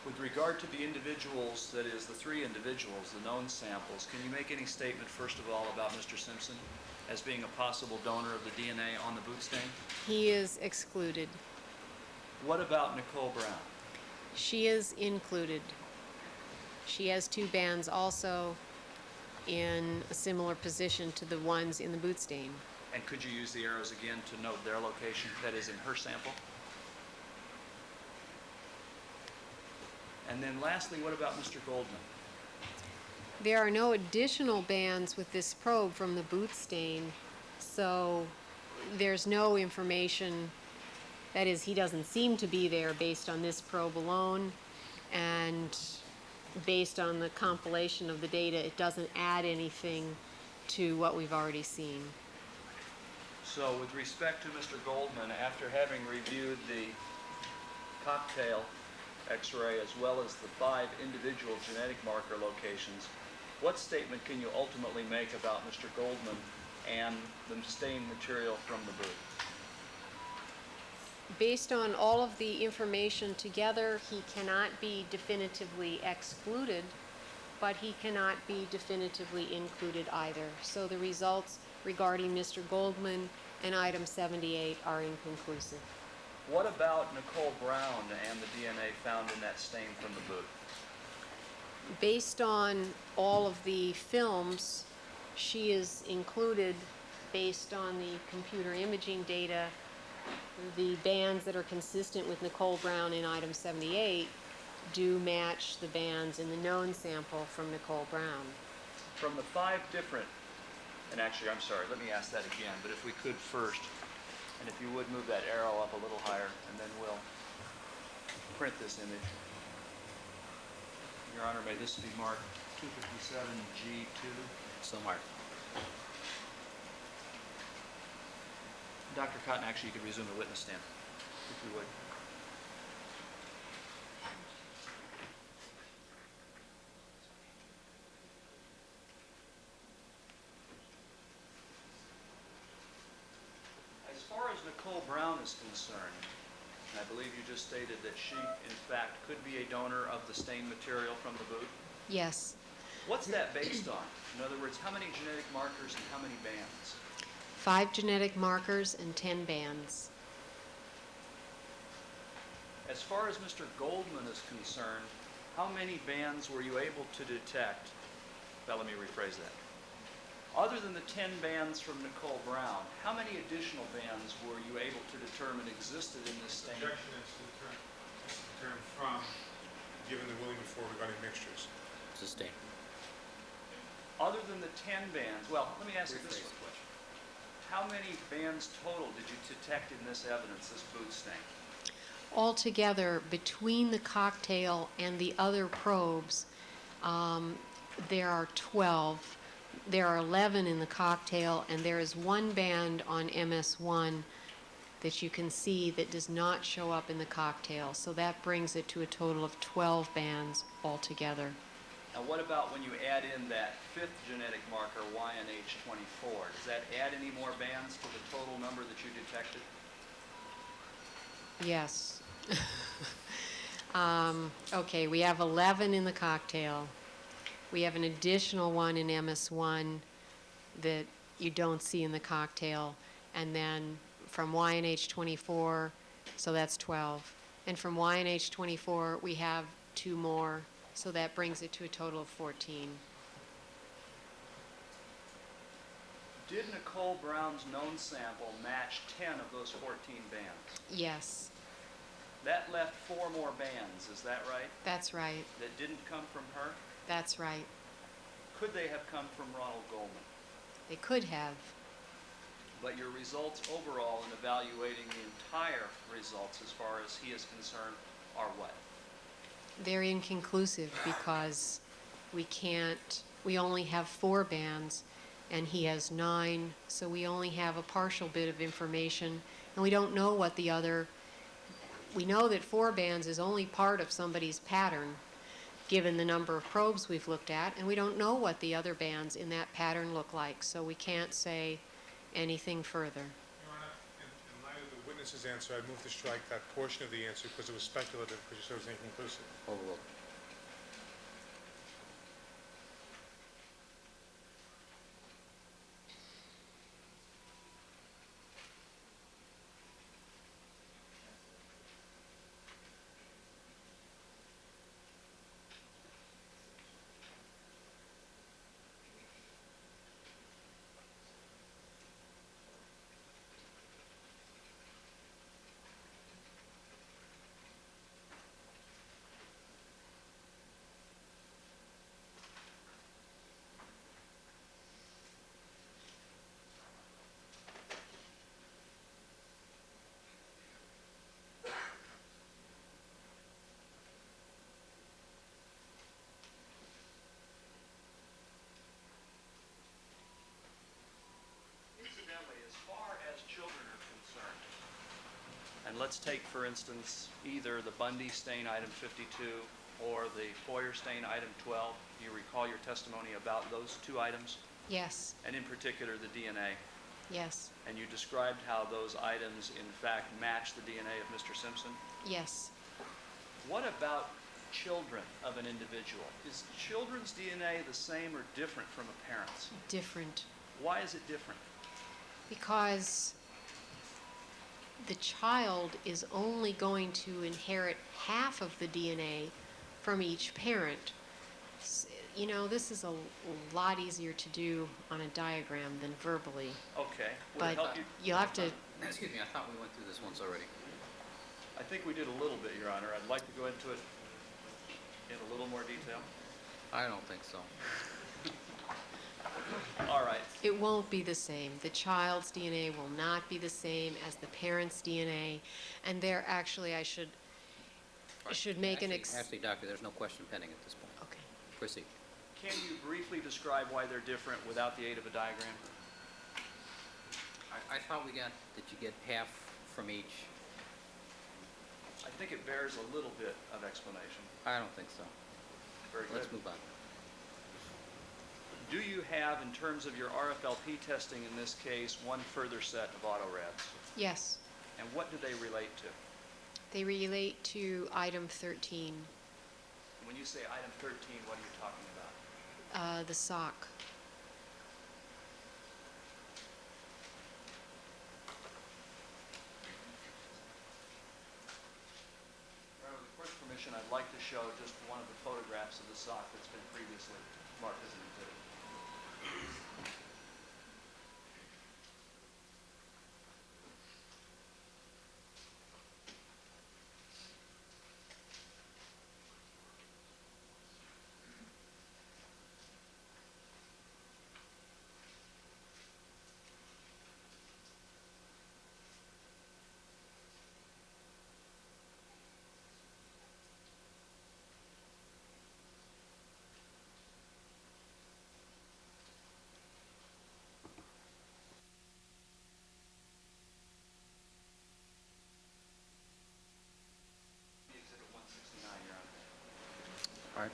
With regard to the individuals, that is, the three individuals, the known samples, can you make any statement, first of all, about Mr. Simpson as being a possible donor of the DNA on the boot stain? He is excluded. What about Nicole Brown? She is included. She has two bands also in a similar position to the ones in the boot stain. And could you use the arrows again to note their location, that is, in her sample? And then lastly, what about Mr. Goldman? There are no additional bands with this probe from the boot stain, so there's no information. That is, he doesn't seem to be there based on this probe alone, and based on the compilation of the data, it doesn't add anything to what we've already seen. So with respect to Mr. Goldman, after having reviewed the cocktail X-ray as well as the 5 individual genetic marker locations, what statement can you ultimately make about Mr. Goldman and the stain material from the boot? Based on all of the information together, he cannot be definitively excluded, but he cannot be definitively included either. So the results regarding Mr. Goldman and item 78 are inconclusive. What about Nicole Brown and the DNA found in that stain from the boot? Based on all of the films, she is included based on the computer imaging data. The bands that are consistent with Nicole Brown in item 78 do match the bands in the known sample from Nicole Brown. From the 5 different, and actually, I'm sorry, let me ask that again, but if we could first, and if you would move that arrow up a little higher, and then we'll print this image. Your Honor, may this be marked 257G2? So marked. Dr. Cotton, actually, you could resume the witness stand, if you would. As far as Nicole Brown is concerned, and I believe you just stated that she, in fact, could be a donor of the stain material from the boot. Yes. What's that based on? In other words, how many genetic markers and how many bands? 5 genetic markers and 10 bands. As far as Mr. Goldman is concerned, how many bands were you able to detect? Well, let me rephrase that. Other than the 10 bands from Nicole Brown, how many additional bands were you able to determine existed in this stain? Objection is to the term from, given the ruling before regarding mixtures. Sustained. Other than the 10 bands, well, let me ask you this Rephrase one. the question. How many bands total did you detect in this evidence, this boot stain? Altogether, between the cocktail and the other probes, there are 12. There are 11 in the cocktail, and there is 1 band on MS1 that you can see that does not show up in the cocktail. So that brings it to a total of 12 bands altogether. Now, what about when you add in that 5th genetic marker, YNH24? Does that add any more bands to the total number that you detected? Yes. Okay, we have 11 in the cocktail. We have an additional 1 in MS1 that you don't see in the cocktail. And then from YNH24, so that's 12. And from YNH24, we have 2 more, so that brings it to a total of 14. Did Nicole Brown's known sample match 10 of those 14 bands? Yes, That left 4 more bands, is that right? that's right. That didn't come from her? That's right. Could they have come from Ronald Goldman? They could have. But your results overall in evaluating the entire results as far as he is concerned are what? They're inconclusive because we only have 4 bands and he has 9, so we only have a partial bit of information, and we don't know what the other, we know that 4 bands is only part of somebody's pattern given the number of probes we've looked at, and we don't know what the other bands in that pattern look like, so we can't say anything further. Your Honor, in light of the witness's answer, I move to strike that portion of the answer because it was speculative, because you said it was inconclusive. Overruled. let's take, for instance, either the Bundy stain item 52 or the Foyer stain item 12. Do you recall your testimony about those two items, Yes, and in particular the DNA? yes, And you described how those items, in fact, match the DNA of Mr. Simpson. yes. What about children of an individual? Is children's DNA the same or different from a parent's? Different. Why is it different? Because the child is only going to inherit half of the DNA from each parent. You know, this is a lot easier to do on a diagram than verbally, Okay. Would it but help you? you'll have to, Excuse me, I thought we went through this once already. I think we did a little bit, Your Honor. I'd like to go into it in a little more detail. I don't think so. All right. it won't be the same. The child's DNA will not be the same as the parent's DNA, and there actually, I should make an Actually, Doctor, there's no question pending at this point. Okay. Proceed. Can you briefly describe why they're different without the aid of a diagram? I thought we got that you get half from each. I think it bears a little bit of explanation. I don't think so. Very good. Let's move on. Do you have, in terms of your RFLP testing in this case, one further set of autorads? Yes, And what do they relate to? they relate to item 13, When you say item 13, what are you talking about? the sock. Your Honor, with the court's permission, I'd like to show just one of the photographs of the sock that's been previously marked as an exhibit. Exhibit 169, Your Honor. All right.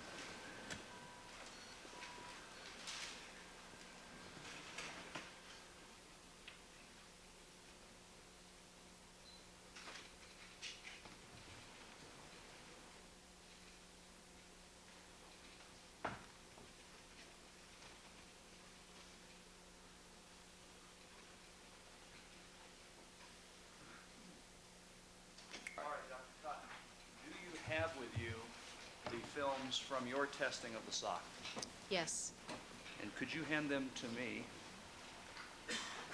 All right, Dr. Cotton, do you have with you the films from your testing of the sock? Yes, And could you hand them to me?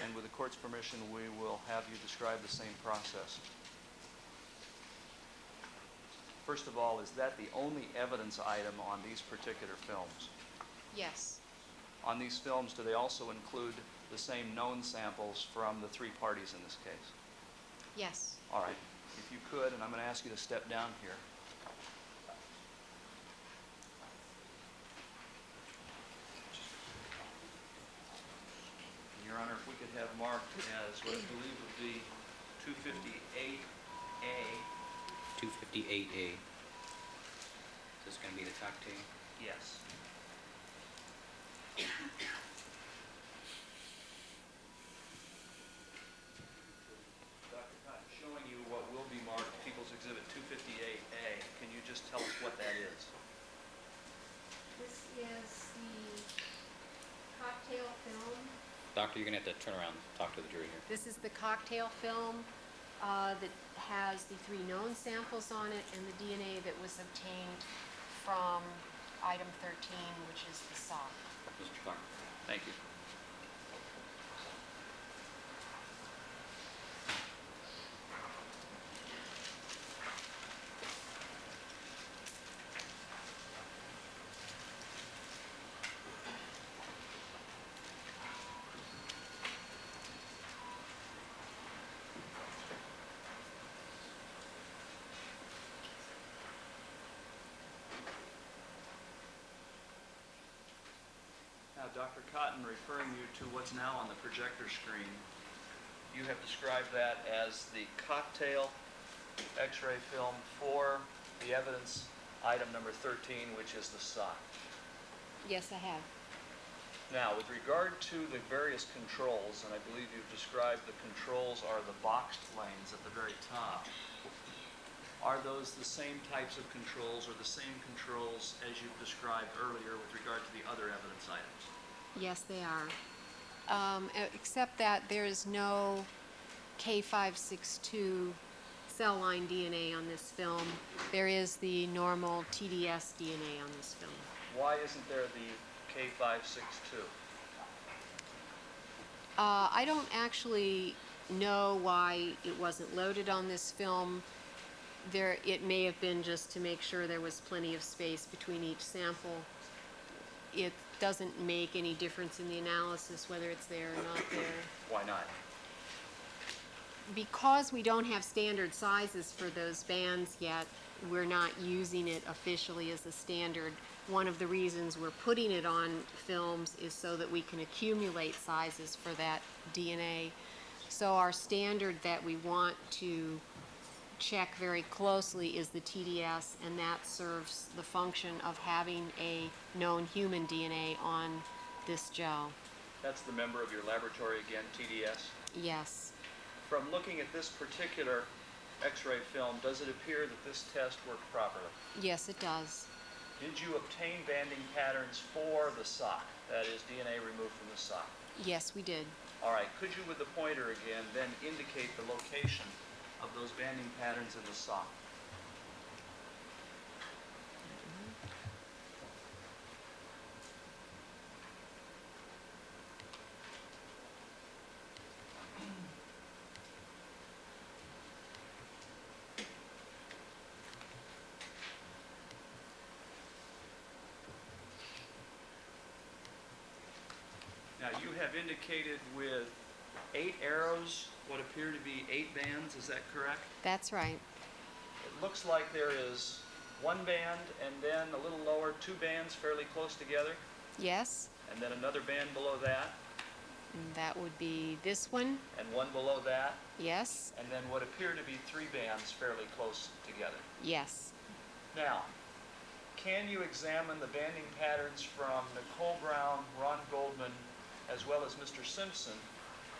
And with the court's permission, we will have you describe the same process. First of all, is that the only evidence item on these particular films? yes, On these films, do they also include the same known samples from the three parties in this case? yes. All right, if you could, and I'm going to ask you to step down here. Your Honor, if we could have marked as what I believe would be 258A. 258A. This is going to be the cocktail. Yes. Dr. Cotton, showing you what will be marked People's Exhibit 258A. Can you just tell us what that is? This is the cocktail film. Doctor, you're going to have to turn around and talk to the jury here. This is the cocktail film that has the three known samples on it and the DNA that was obtained from item 13, which is the sock. Mr. Clarke. Thank you. Now, Dr. Cotton, referring you to what's now on the projector screen, you have described that as the cocktail X-ray film for the evidence item number 13, which is the sock. Yes, I have. Now, with regard to the various controls, and I believe you've described the controls are the boxed lanes at the very top, are those the same types of controls or the same controls as you've described earlier with regard to the other evidence items? Yes, they are. Except that there is no K562 cell line DNA on this film. There is the normal TDS DNA on this film. Why isn't there the K562? I don't actually know why it wasn't loaded on this film. It may have been just to make sure there was plenty of space between each sample. It doesn't make any difference in the analysis whether it's there or not there. Why not? Because we don't have standard sizes for those bands yet, we're not using it officially as a standard. One of the reasons we're putting it on films is so that we can accumulate sizes for that DNA. So our standard that we want to check very closely is the TDS, and that serves the function of having a known human DNA on this gel. That's the member of your laboratory again, TDS? Yes. From looking at this particular X-ray film, does it appear that this test worked properly? Yes, it does. Did you obtain banding patterns for the sock? That is, DNA removed from the sock. Yes, we did. All right, could you, with the pointer again, then indicate the location of those banding patterns in the sock? Now, you have indicated with 8 arrows what appear to be 8 bands, is that correct? That's right. It looks like there is one band and then a little lower 2 bands fairly close together, Yes, and then another band below that, and that would be this one. and one below that, Yes, and then what appear to be 3 bands fairly close together. yes. Now, can you examine the banding patterns from Nicole Brown, Ron Goldman, as well as Mr. Simpson?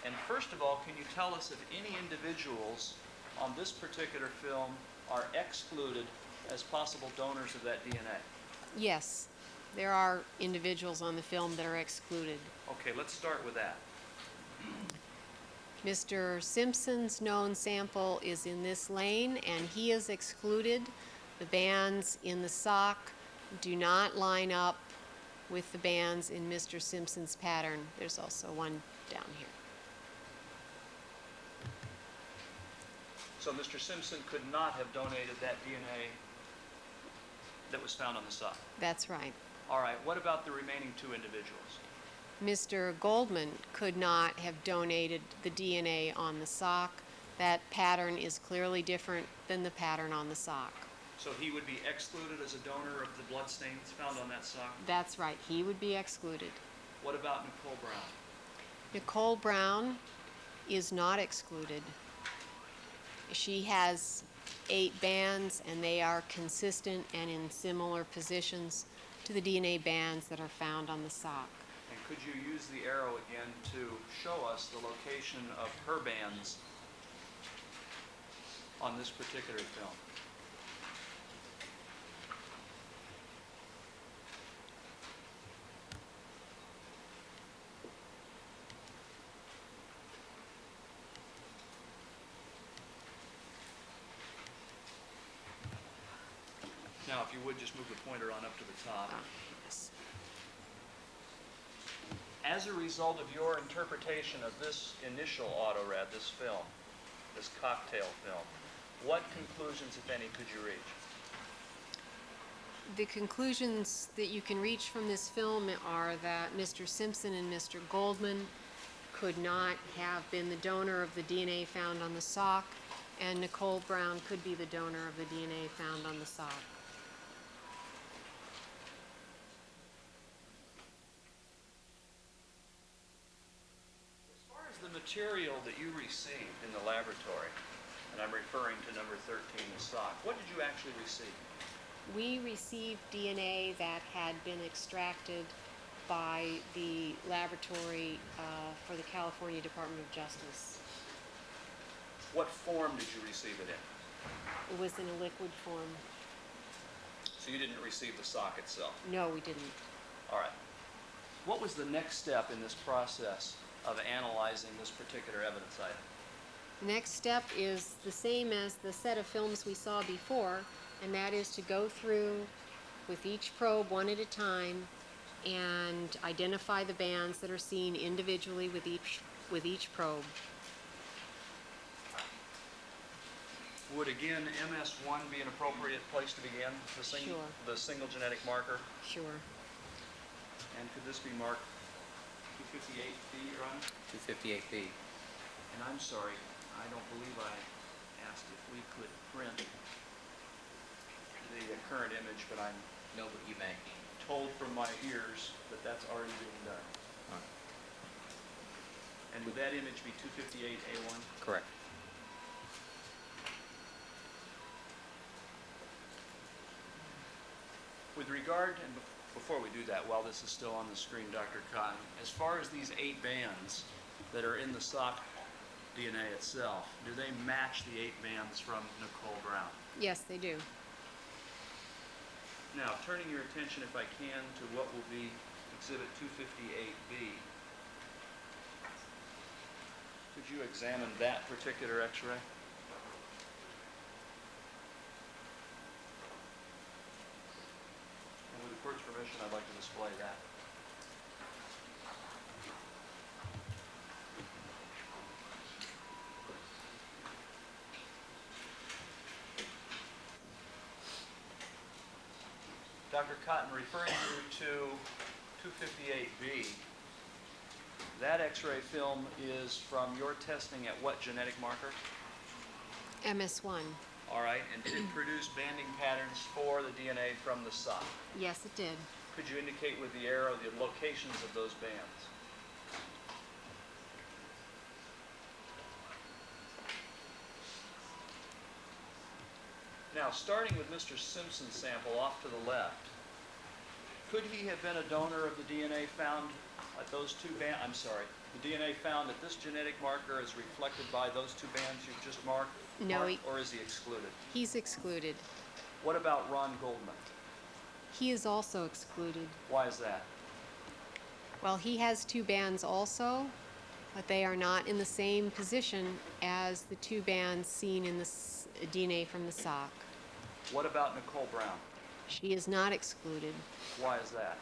And first of all, can you tell us if any individuals on this particular film are excluded as possible donors of that DNA? Yes, there are individuals on the film that are excluded. Okay, let's start with that. Mr. Simpson's known sample is in this lane, and he is excluded. The bands in the sock do not line up with the bands in Mr. Simpson's pattern. There's also one down here. So Mr. Simpson could not have donated that DNA that was found on the sock. That's right. All right, what about the remaining 2 individuals? Mr. Goldman could not have donated the DNA on the sock. That pattern is clearly different than the pattern on the sock. So he would be excluded as a donor of the blood stains found on that sock? That's right, he would be excluded. What about Nicole Brown? Nicole Brown is not excluded. She has 8 bands, and they are consistent and in similar positions to the DNA bands that are found on the sock. And could you use the arrow again to show us the location of her bands on this particular film? Now, if you would, just move the pointer on up to the top. Yes. As a result of your interpretation of this initial autorad, this film, this cocktail film, what conclusions, if any, could you reach? The conclusions that you can reach from this film are that Mr. Simpson and Mr. Goldman could not have been the donor of the DNA found on the sock, and Nicole Brown could be the donor of the DNA found on the sock. As far as the material that you received in the laboratory, and I'm referring to number 13, the sock. What did you actually receive? We received DNA that had been extracted by the laboratory for the California Department of Justice. What form did you receive it in? It was in a liquid form. So you didn't receive the sock itself? No, we didn't. All right. What was the next step in this process of analyzing this particular evidence item? The next step is the same as the set of films we saw before, and that is to go through with each probe one at a time and identify the bands that are seen individually with each probe. Would again MS1 be an appropriate place to begin? Sure. The single genetic marker? Sure. And could this be marked 258B, Your Honor? 258B. And I'm sorry, I don't believe I asked if we could print the current image, but I'm No, but you may. told from my ears that that's already being done. All right. And would that image be 258A1? Correct. With regard, and before we do that, while this is still on the screen, Dr. Cotton, as far as these 8 bands that are in the sock DNA itself, do they match the 8 bands from Nicole Brown? Yes, they do. Now, turning your attention, if I can, to what will be Exhibit 258B, could you examine that particular X-ray? And with the court's permission, I'd like to display that. Dr. Cotton, referring you to 258B, that X-ray film is from your testing at what genetic marker? MS1. All right, and did it produce banding patterns for the DNA from the sock? Yes, it did. Could you indicate with the arrow the locations of those bands? Now, starting with Mr. Simpson's sample off to the left, could he have been a donor of the DNA found at those 2 bands? I'm sorry, the DNA found at this genetic marker is reflected by those 2 bands you've just marked? No, Or is he excluded? He's excluded. What about Ron Goldman? He is also excluded. Why is that? Well, he has 2 bands also, but they are not in the same position as the 2 bands seen in the DNA from the sock. What about Nicole Brown? She is not excluded. Why is that?